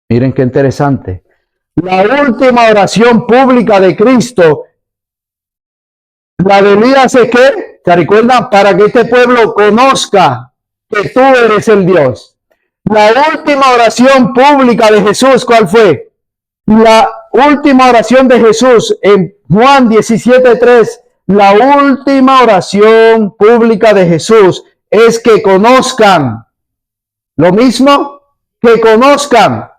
Miren qué interesante. La última oración pública de Cristo, la de Elías es que, ¿se recuerdan? Para que este pueblo conozca que tú eres el Dios. La última oración pública de Jesús, ¿cuál fue? La última oración de Jesús en Juan 17:3, la última oración pública de Jesús es que conozcan lo mismo, que conozcan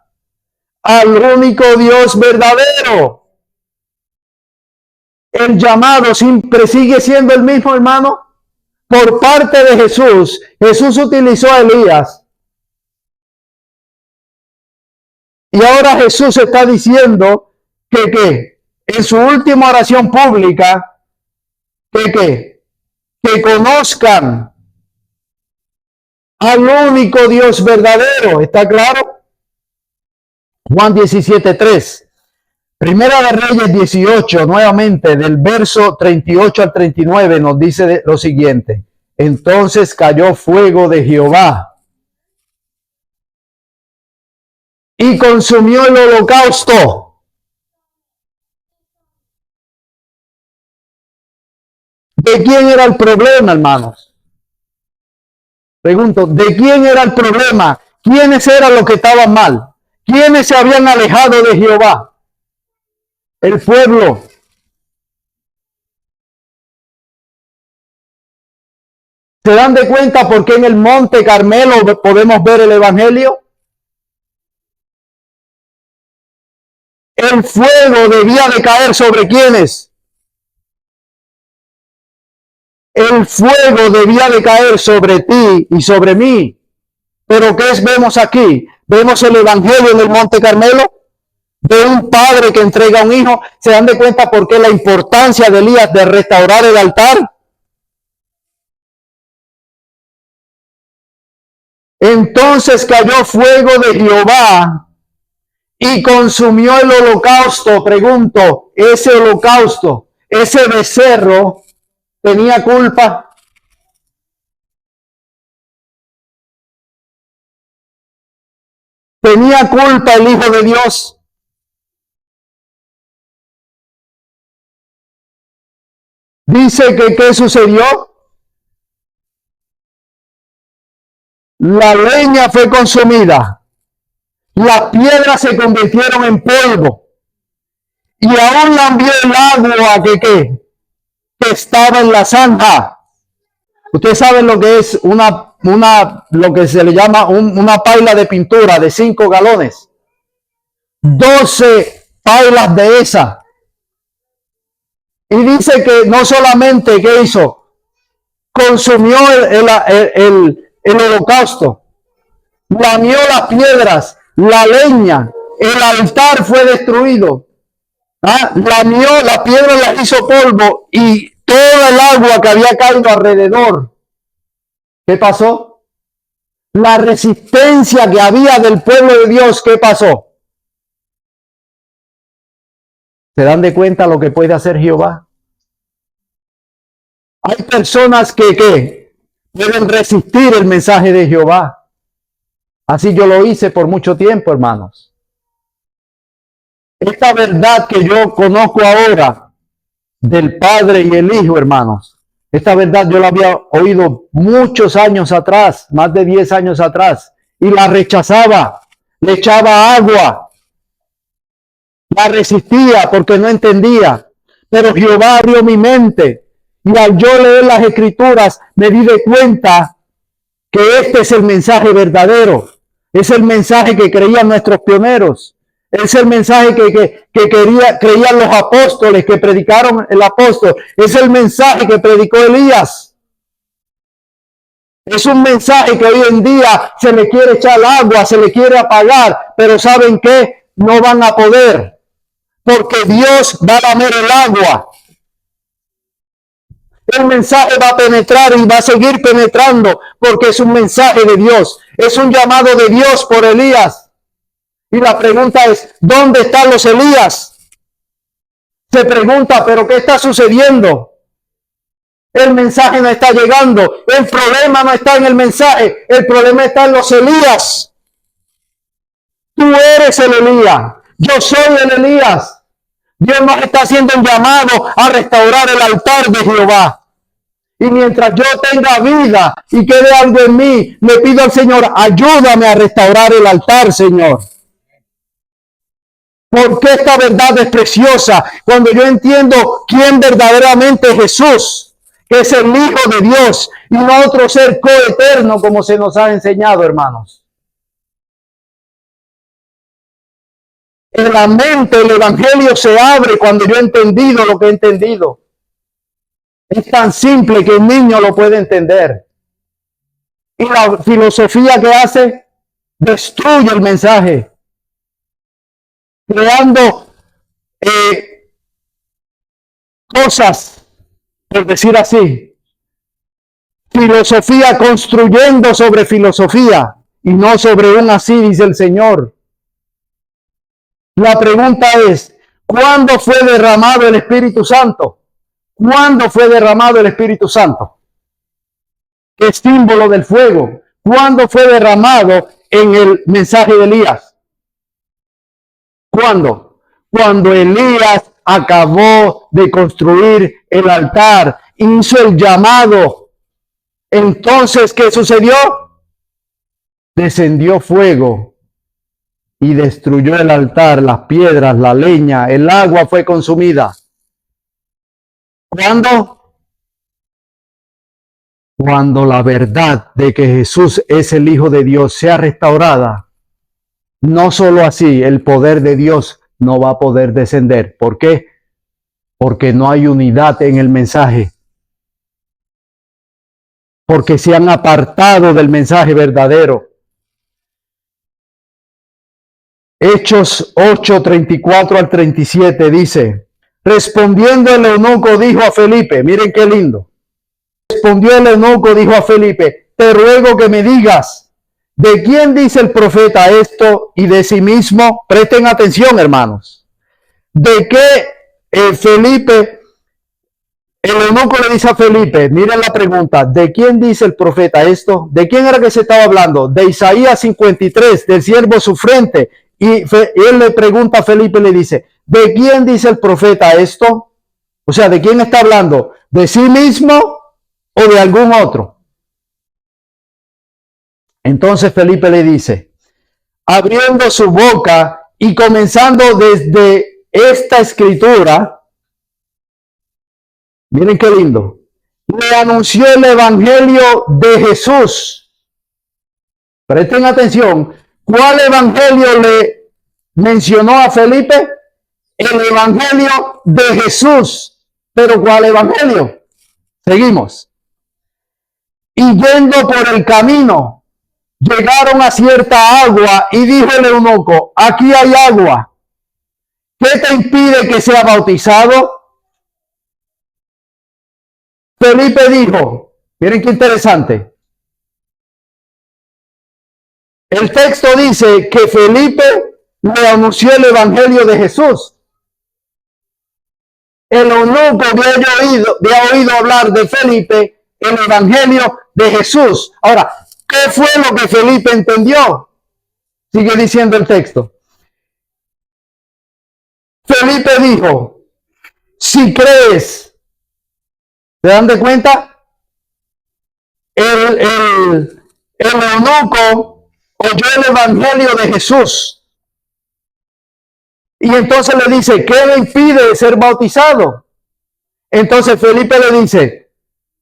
al único Dios verdadero. El llamado siempre sigue siendo el mismo, hermano. Por parte de Jesús, Jesús utilizó a Elías. Y ahora Jesús está diciendo que en su última oración pública, que conozcan al único Dios verdadero. ¿Está claro? Juan 17:3. Primera de Reyes 18, nuevamente, del verso 38 al 39, nos dice lo siguiente. Entonces cayó fuego de Jehová y consumió el holocausto. ¿De quién era el problema, hermanos? Pregunto, ¿de quién era el problema? ¿Quiénes eran los que estaban mal? ¿Quiénes se habían alejado de Jehová? El pueblo. ¿Se dan de cuenta por qué en el Monte Carmelo podemos ver el Evangelio? El fuego debía de caer sobre ¿quiénes? El fuego debía de caer sobre ti y sobre mí. Pero ¿qué vemos aquí? Vemos el Evangelio en el Monte Carmelo. De un padre que entrega a un hijo. ¿Se dan de cuenta por qué la importancia de Elías de restaurar el altar? Entonces cayó fuego de Jehová y consumió el holocausto. Pregunto, ¿ese holocausto, ese becerro, tenía culpa? ¿Tenía culpa el Hijo de Dios? Dice que ¿qué sucedió? La leña fue consumida, las piedras se convirtieron en polvo y aún lambió el agua que estaba en la zanja. Ustedes saben lo que es lo que se le llama una paila de pintura de 5 galones. 12 pailas de esa. Y dice que no solamente, ¿qué hizo? Consumió el holocausto, lamió las piedras, la leña, el altar fue destruido, lamió las piedras, las hizo polvo y toda el agua que había caído alrededor. ¿Qué pasó? La resistencia que había del pueblo de Dios, ¿qué pasó? ¿Se dan de cuenta lo que puede hacer Jehová? Hay personas que pueden resistir el mensaje de Jehová. Así yo lo hice por mucho tiempo, hermanos. Esta verdad que yo conozco ahora del Padre y el Hijo, hermanos. Esta verdad yo la había oído muchos años atrás, más de 10 años atrás, y la rechazaba, le echaba agua, la resistía porque no entendía. Pero Jehová abrió mi mente y al yo leer las Escrituras me di de cuenta que este es el mensaje verdadero. Es el mensaje que creían nuestros pioneros. Es el mensaje que creían los apóstoles, que predicaron el apóstol. Es el mensaje que predicó Elías. Es un mensaje que hoy en día se le quiere echar agua, se le quiere apagar, pero ¿saben qué? No van a poder, porque Dios va a lamer el agua. El mensaje va a penetrar y va a seguir penetrando, porque es un mensaje de Dios, es un llamado de Dios por Elías. Y la pregunta es, ¿dónde están los Elías? Se pregunta, ¿pero qué está sucediendo? El mensaje no está llegando. El problema no está en el mensaje. El problema está en los Elías. Tú eres el Elías. Yo soy el Elías. Dios nos está haciendo un llamado a restaurar el altar de Jehová. Y mientras yo tenga vida y quede algo en mí, le pido al Señor, ayúdame a restaurar el altar, Señor. Porque esta verdad es preciosa. Cuando yo entiendo quién verdaderamente es Jesús, que es el Hijo de Dios y no otro ser coeterno como se nos ha enseñado, hermanos. En la mente el Evangelio se abre cuando yo he entendido lo que he entendido. Es tan simple que un niño lo puede entender. Y la filosofía que hace destruye el mensaje, creando cosas, por decir así, filosofía construyendo sobre filosofía y no sobre un así, dice el Señor. La pregunta es, ¿cuándo fue derramado el Espíritu Santo? ¿Cuándo fue derramado el Espíritu Santo? ¿Qué es símbolo del fuego? ¿Cuándo fue derramado en el mensaje de Elías? ¿Cuándo? Cuando Elías acabó de construir el altar, hizo el llamado. Entonces, ¿qué sucedió? Descendió fuego y destruyó el altar, las piedras, la leña, el agua fue consumida. ¿Cuándo? Cuando la verdad de que Jesús es el Hijo de Dios sea restaurada. No solo así, el poder de Dios no va a poder descender. ¿Por qué? Porque no hay unidad en el mensaje. Porque se han apartado del mensaje verdadero. Hechos 8, 34 al 37 dice, respondiendo el eunuco dijo a Felipe, miren qué lindo. Respondió el eunuco, dijo a Felipe, te ruego que me digas, ¿de quién dice el profeta esto y de sí mismo? Presten atención, hermanos. ¿De qué Felipe, el eunuco le dice a Felipe, miren la pregunta, ¿de quién dice el profeta esto? ¿De quién era que se estaba hablando? De Isaías 53, del siervo sufriente. Y él le pregunta a Felipe, le dice, ¿de quién dice el profeta esto? O sea, ¿de quién está hablando? ¿De sí mismo o de algún otro? Entonces Felipe le dice, abriendo su boca y comenzando desde esta escritura, miren qué lindo, le anunció el evangelio de Jesús. Presten atención, ¿cuál evangelio le mencionó a Felipe? El evangelio de Jesús. ¿Pero cuál evangelio? Seguimos. Y yendo por el camino, llegaron a cierta agua y dijo el eunuco, aquí hay agua. ¿Qué te impide que sea bautizado? Felipe dijo, miren qué interesante. El texto dice que Felipe le anunció el evangelio de Jesús. El eunuco había oído hablar de Felipe, el evangelio de Jesús. Ahora, ¿qué fue lo que Felipe entendió? Sigue diciendo el texto. Felipe dijo, si crees, ¿se dan de cuenta? El eunuco oyó el evangelio de Jesús. Y entonces le dice, ¿qué le impide ser bautizado? Entonces Felipe le dice,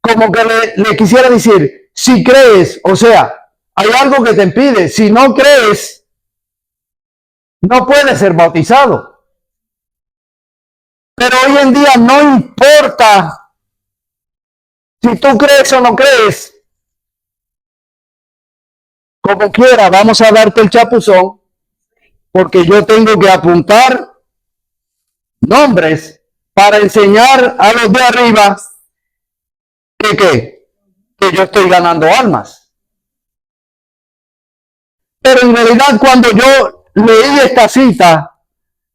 como que le quisiera decir, si crees, o sea, hay algo que te impide. Si no crees, no puedes ser bautizado. Pero hoy en día no importa si tú crees o no crees. como quiera, vamos a darte el chapuzón, porque yo tengo que apuntar nombres para enseñar a los de arriba que yo estoy ganando almas. Pero en realidad cuando yo leí esta cita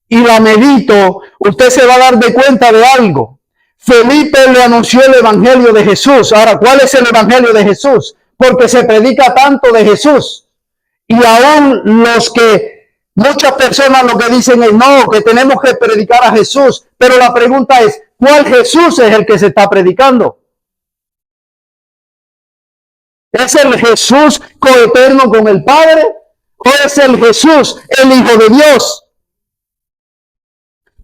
y la medito, usted se va a dar de cuenta de algo. Felipe le anunció el evangelio de Jesús. Ahora, ¿cuál es el evangelio de Jesús? Porque se predica tanto de Jesús. Y aún muchas personas lo que dicen es no, que tenemos que predicar a Jesús. Pero la pregunta es, ¿cuál Jesús es el que se está predicando? ¿Es el Jesús coeterno con el Padre? ¿O es el Jesús, el Hijo de Dios?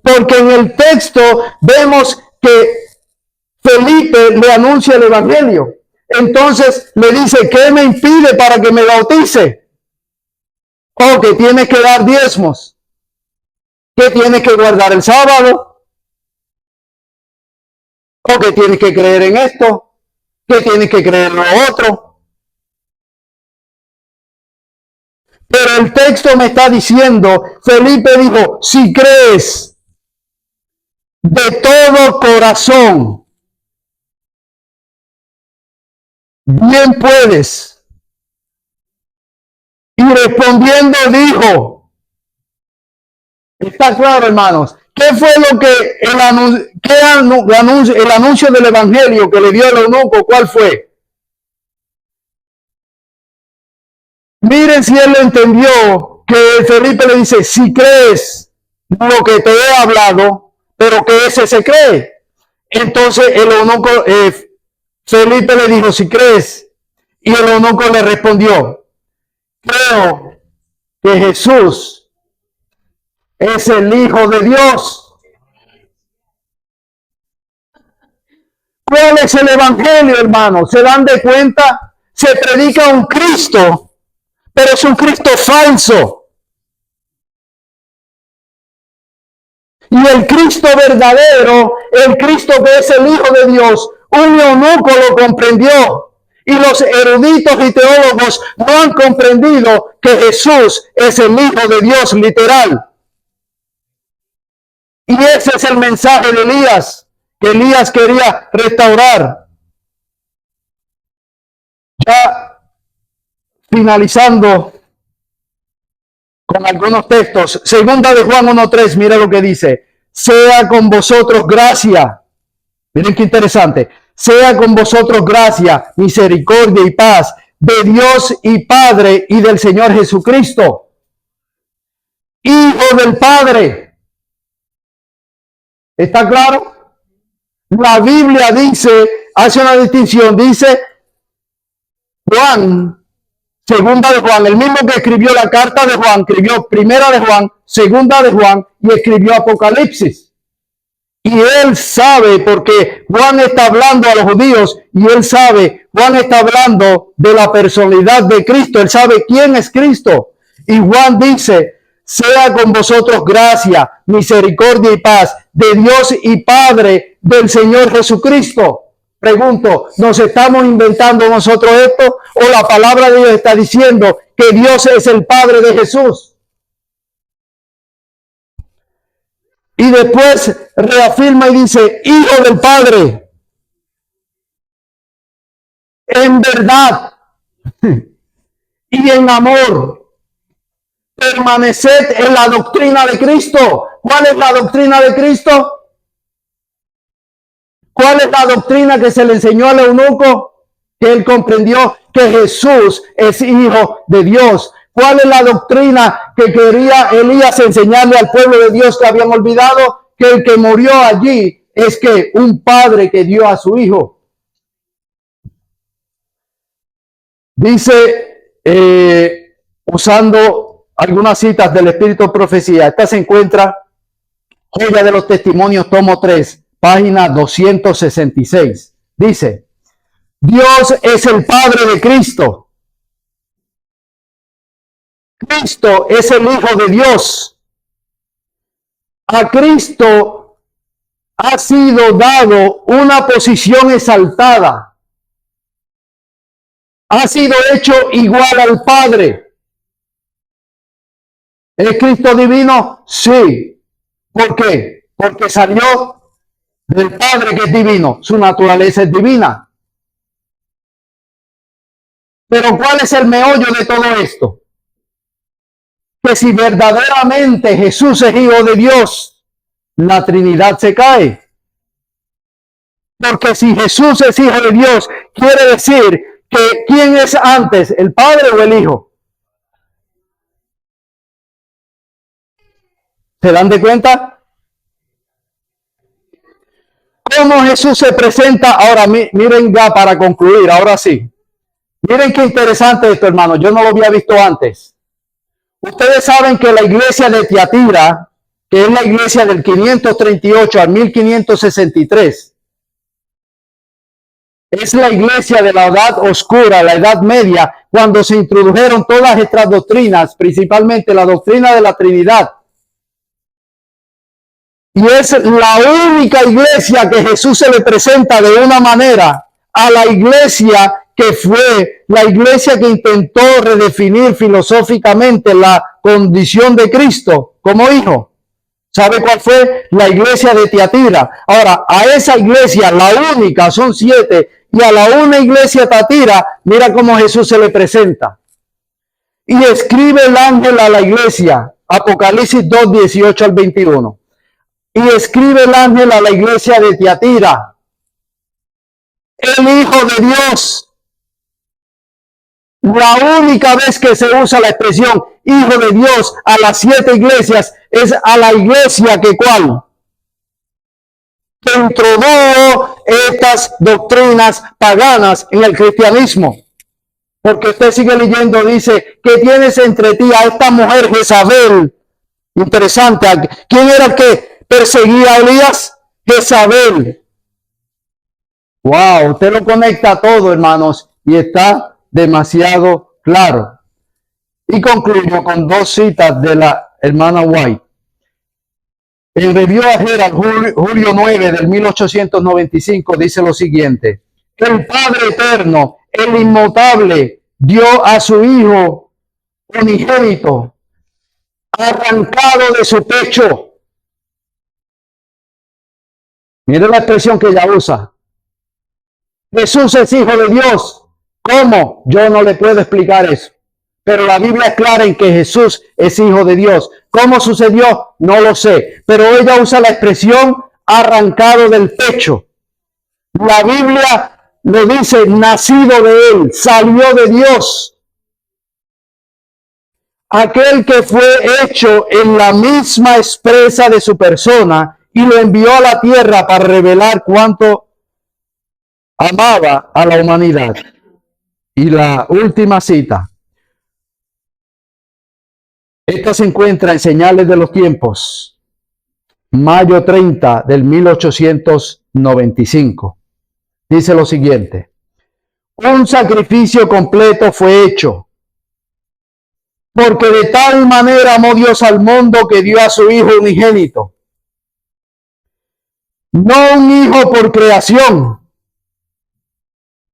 Porque en el texto vemos que Felipe le anuncia el evangelio. Entonces le dice, ¿qué me impide para que me bautice? O que tienes que dar diezmos, que tienes que guardar el sábado, o que tienes que creer en esto, que tienes que creer en lo otro. Pero el texto me está diciendo, Felipe dijo, si crees de todo corazón, bien puedes. Y respondiendo dijo, está claro, hermanos, ¿qué fue lo que el anuncio del evangelio que le dio el eunuco? ¿Cuál fue? Miren si él lo entendió, que Felipe le dice, si crees lo que te he hablado, pero que ese se cree. Entonces el eunuco, Felipe le dijo, si crees, y el eunuco le respondió, creo que Jesús es el Hijo de Dios. ¿Cuál es el evangelio, hermano? ¿Se dan de cuenta? Se predica un Cristo, pero es un Cristo falso. Y el Cristo verdadero, el Cristo que es el Hijo de Dios, un eunuco lo comprendió. Y los eruditos y teólogos no han comprendido que Jesús es el Hijo de Dios literal. Y ese es el mensaje de Elías, que Elías quería restaurar. Ya finalizando con algunos textos, segunda de Juan 1:3, mira lo que dice, sea con vosotros gracia. Miren qué interesante. Sea con vosotros gracia, misericordia y paz de Dios y Padre y del Señor Jesucristo, Hijo del Padre. ¿Está claro? La Biblia dice, hace una distinción, dice Juan, segunda de Juan, el mismo que escribió la carta de Juan, escribió primera de Juan, segunda de Juan y escribió Apocalipsis. Y él sabe, porque Juan está hablando a los judíos, y él sabe, Juan está hablando de la personalidad de Cristo, él sabe quién es Cristo. Y Juan dice, sea con vosotros gracia, misericordia y paz de Dios y Padre del Señor Jesucristo. Pregunto, ¿nos estamos inventando nosotros esto? ¿O la palabra de Dios está diciendo que Dios es el Padre de Jesús? Y después reafirma y dice, Hijo del Padre. En verdad y en amor. Permaneced en la doctrina de Cristo. ¿Cuál es la doctrina de Cristo? ¿Cuál es la doctrina que se le enseñó al eunuco? Que él comprendió que Jesús es Hijo de Dios. ¿Cuál es la doctrina que quería Elías enseñarle al pueblo de Dios que habían olvidado? Que el que murió allí es que un padre que dio a su hijo. Dice, usando algunas citas del Espíritu de Profecía, esta se encuentra, Joya de los Testimonios, tomo 3, página 266. Dice, Dios es el Padre de Cristo. Cristo es el Hijo de Dios. A Cristo ha sido dado una posición exaltada. ha sido hecho igual al Padre. ¿Es Cristo divino? Sí. ¿Por qué? Porque salió del Padre que es divino. Su naturaleza es divina. Pero ¿cuál es el meollo de todo esto? Que si verdaderamente Jesús es hijo de Dios, la Trinidad se cae. Porque si Jesús es hijo de Dios, quiere decir que ¿quién es antes, el Padre o el Hijo? ¿Se dan de cuenta? ¿Cómo Jesús se presenta? Ahora miren ya para concluir, ahora sí. Miren qué interesante esto, hermano. Yo no lo había visto antes. Ustedes saben que la iglesia de Tiatira, que es la iglesia del 538 al 1563, es la iglesia de la edad oscura, la edad media, cuando se introdujeron todas estas doctrinas, principalmente la doctrina de la Trinidad. Y es la única iglesia que Jesús se le presenta de una manera a la iglesia que fue la iglesia que intentó redefinir filosóficamente la condición de Cristo como hijo. ¿Sabe cuál fue? La iglesia de Tiatira. Ahora, a esa iglesia, la única, son 7, y a la una iglesia Tiatira, mira cómo Jesús se le presenta. Y escribe el ángel a la iglesia, Apocalipsis 2, 18 al 21. Y escribe el ángel a la iglesia de Tiatira, el Hijo de Dios. La única vez que se usa la expresión Hijo de Dios a las 7 iglesias es a la iglesia que ¿cuál? Que introdujo estas doctrinas paganas en el cristianismo. Porque usted sigue leyendo, dice, ¿qué tienes entre ti a esta mujer Jezabel? Interesante. ¿Quién era el que perseguía a Elías? Jezabel. Wow, usted lo conecta todo, hermanos, y está demasiado claro. Y concluyo con 2 citas de la hermana White. En Review a Herald, julio 9 del 1895, dice lo siguiente: el Padre Eterno, el Inmutable, dio a su Hijo unigénito, arrancado de su pecho. Mire la expresión que ella usa. Jesús es hijo de Dios. ¿Cómo? Yo no le puedo explicar eso. Pero la Biblia es clara en que Jesús es hijo de Dios. ¿Cómo sucedió? No lo sé. Pero ella usa la expresión arrancado del pecho. La Biblia lo dice, nacido de él, salió de Dios. Aquel que fue hecho en la misma expresa de su persona y lo envió a la tierra para revelar cuánto amaba a la humanidad. Y la última cita. Esta se encuentra en Señales de los Tiempos, mayo 30 del 1895. Dice lo siguiente: un sacrificio completo fue hecho, porque de tal manera amó Dios al mundo que dio a su Hijo unigénito. No un hijo por creación,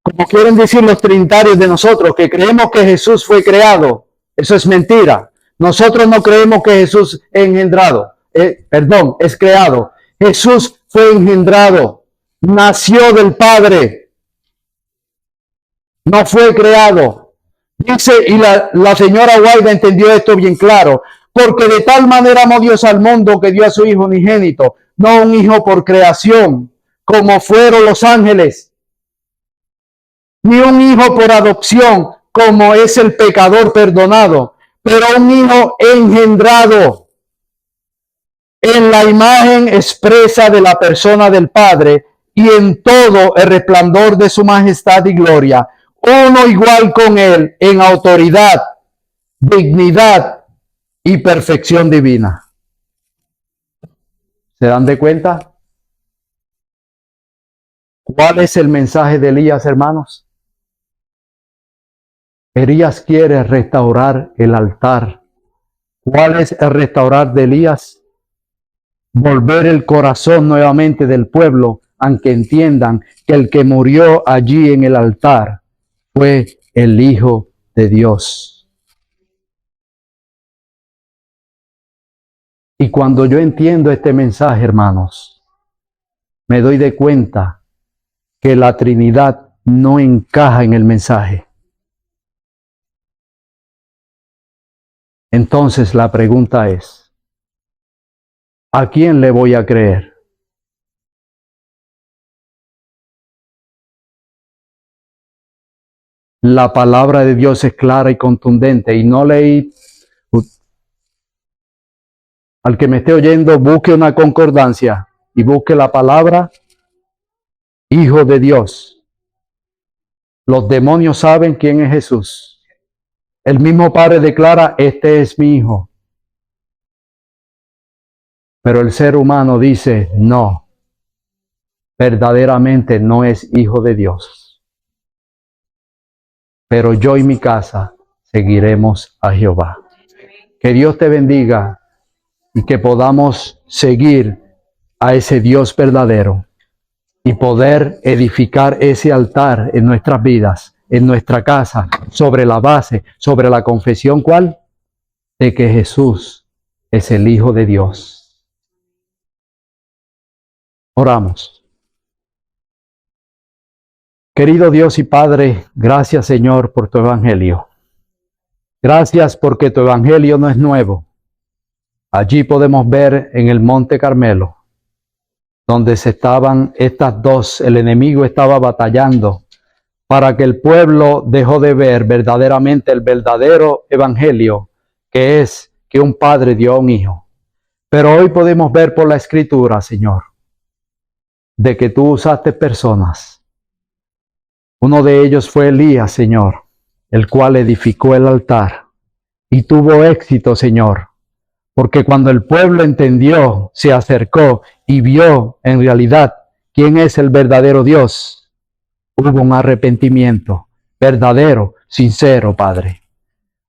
como quieren decir los trinitarios de nosotros, que creemos que Jesús fue creado. Eso es mentira. Nosotros no creemos que Jesús es engendrado. Es creado. Jesús fue engendrado. Nació del Padre. No fue creado. Dice, y la señora White entendió esto bien claro. Porque de tal manera amó Dios al mundo que dio a su Hijo unigénito. No un hijo por creación, como fueron los ángeles. Ni un hijo por adopción, como es el pecador perdonado, pero un hijo engendrado en la imagen expresa de la persona del Padre y en todo el resplandor de su majestad y gloria, uno igual con él en autoridad, dignidad y perfección divina. ¿Se dan de cuenta? ¿Cuál es el mensaje de Elías, hermanos? Elías quiere restaurar el altar. ¿Cuál es el restaurar de Elías? Volver el corazón nuevamente del pueblo, aunque entiendan que el que murió allí en el altar fue el Hijo de Dios. Y cuando yo entiendo este mensaje, hermanos, me doy de cuenta que la Trinidad no encaja en el mensaje. Entonces la pregunta es, ¿a quién le voy a creer? La palabra de Dios es clara y contundente y no leí. Al que me esté oyendo, busque una concordancia y busque la palabra Hijo de Dios. Los demonios saben quién es Jesús. El mismo Padre declara, este es mi Hijo. Pero el ser humano dice, no, verdaderamente no es Hijo de Dios. Pero yo y mi casa seguiremos a Jehová. Que Dios te bendiga y que podamos seguir a ese Dios verdadero y poder edificar ese altar en nuestras vidas, en nuestra casa, sobre la base, sobre la confesión, ¿cuál? De que Jesús es el Hijo de Dios. Oramos. Querido Dios y Padre, gracias Señor por tu evangelio. Gracias porque tu evangelio no es nuevo. Allí podemos ver en el Monte Carmelo, donde se estaban estas dos, el enemigo estaba batallando para que el pueblo dejó de ver verdaderamente el verdadero evangelio, que es que un padre dio a un hijo. Pero hoy podemos ver por la Escritura, Señor, de que tú usaste personas. Uno de ellos fue Elías, Señor, el cual edificó el altar y tuvo éxito, Señor, porque cuando el pueblo entendió, se acercó y vio en realidad quién es el verdadero Dios, hubo un arrepentimiento verdadero, sincero, Padre.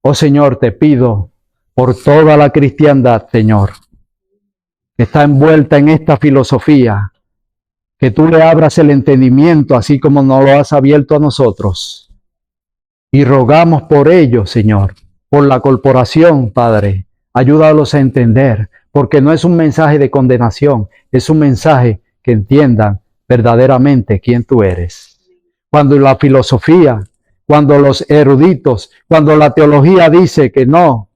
Oh Señor, te pido por toda la cristiandad, Señor, que está envuelta en esta filosofía, que tú le abras el entendimiento, así como nos lo has abierto a nosotros. Y rogamos por ellos, Señor, por la corporación, Padre. Ayúdalos a entender, porque no es un mensaje de condenación, es un mensaje que entiendan verdaderamente quién tú eres. Cuando la filosofía, cuando los eruditos, cuando la teología dice que no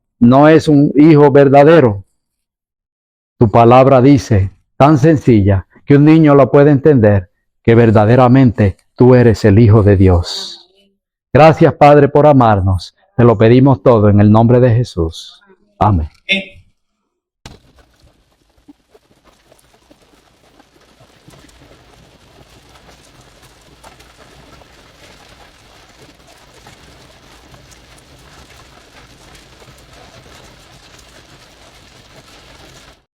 es un hijo verdadero, tu palabra dice, tan sencilla, que un niño lo puede entender, que verdaderamente tú eres el Hijo de Dios. Gracias, Padre, por amarnos. Te lo pedimos todo en el nombre de Jesús. Amén.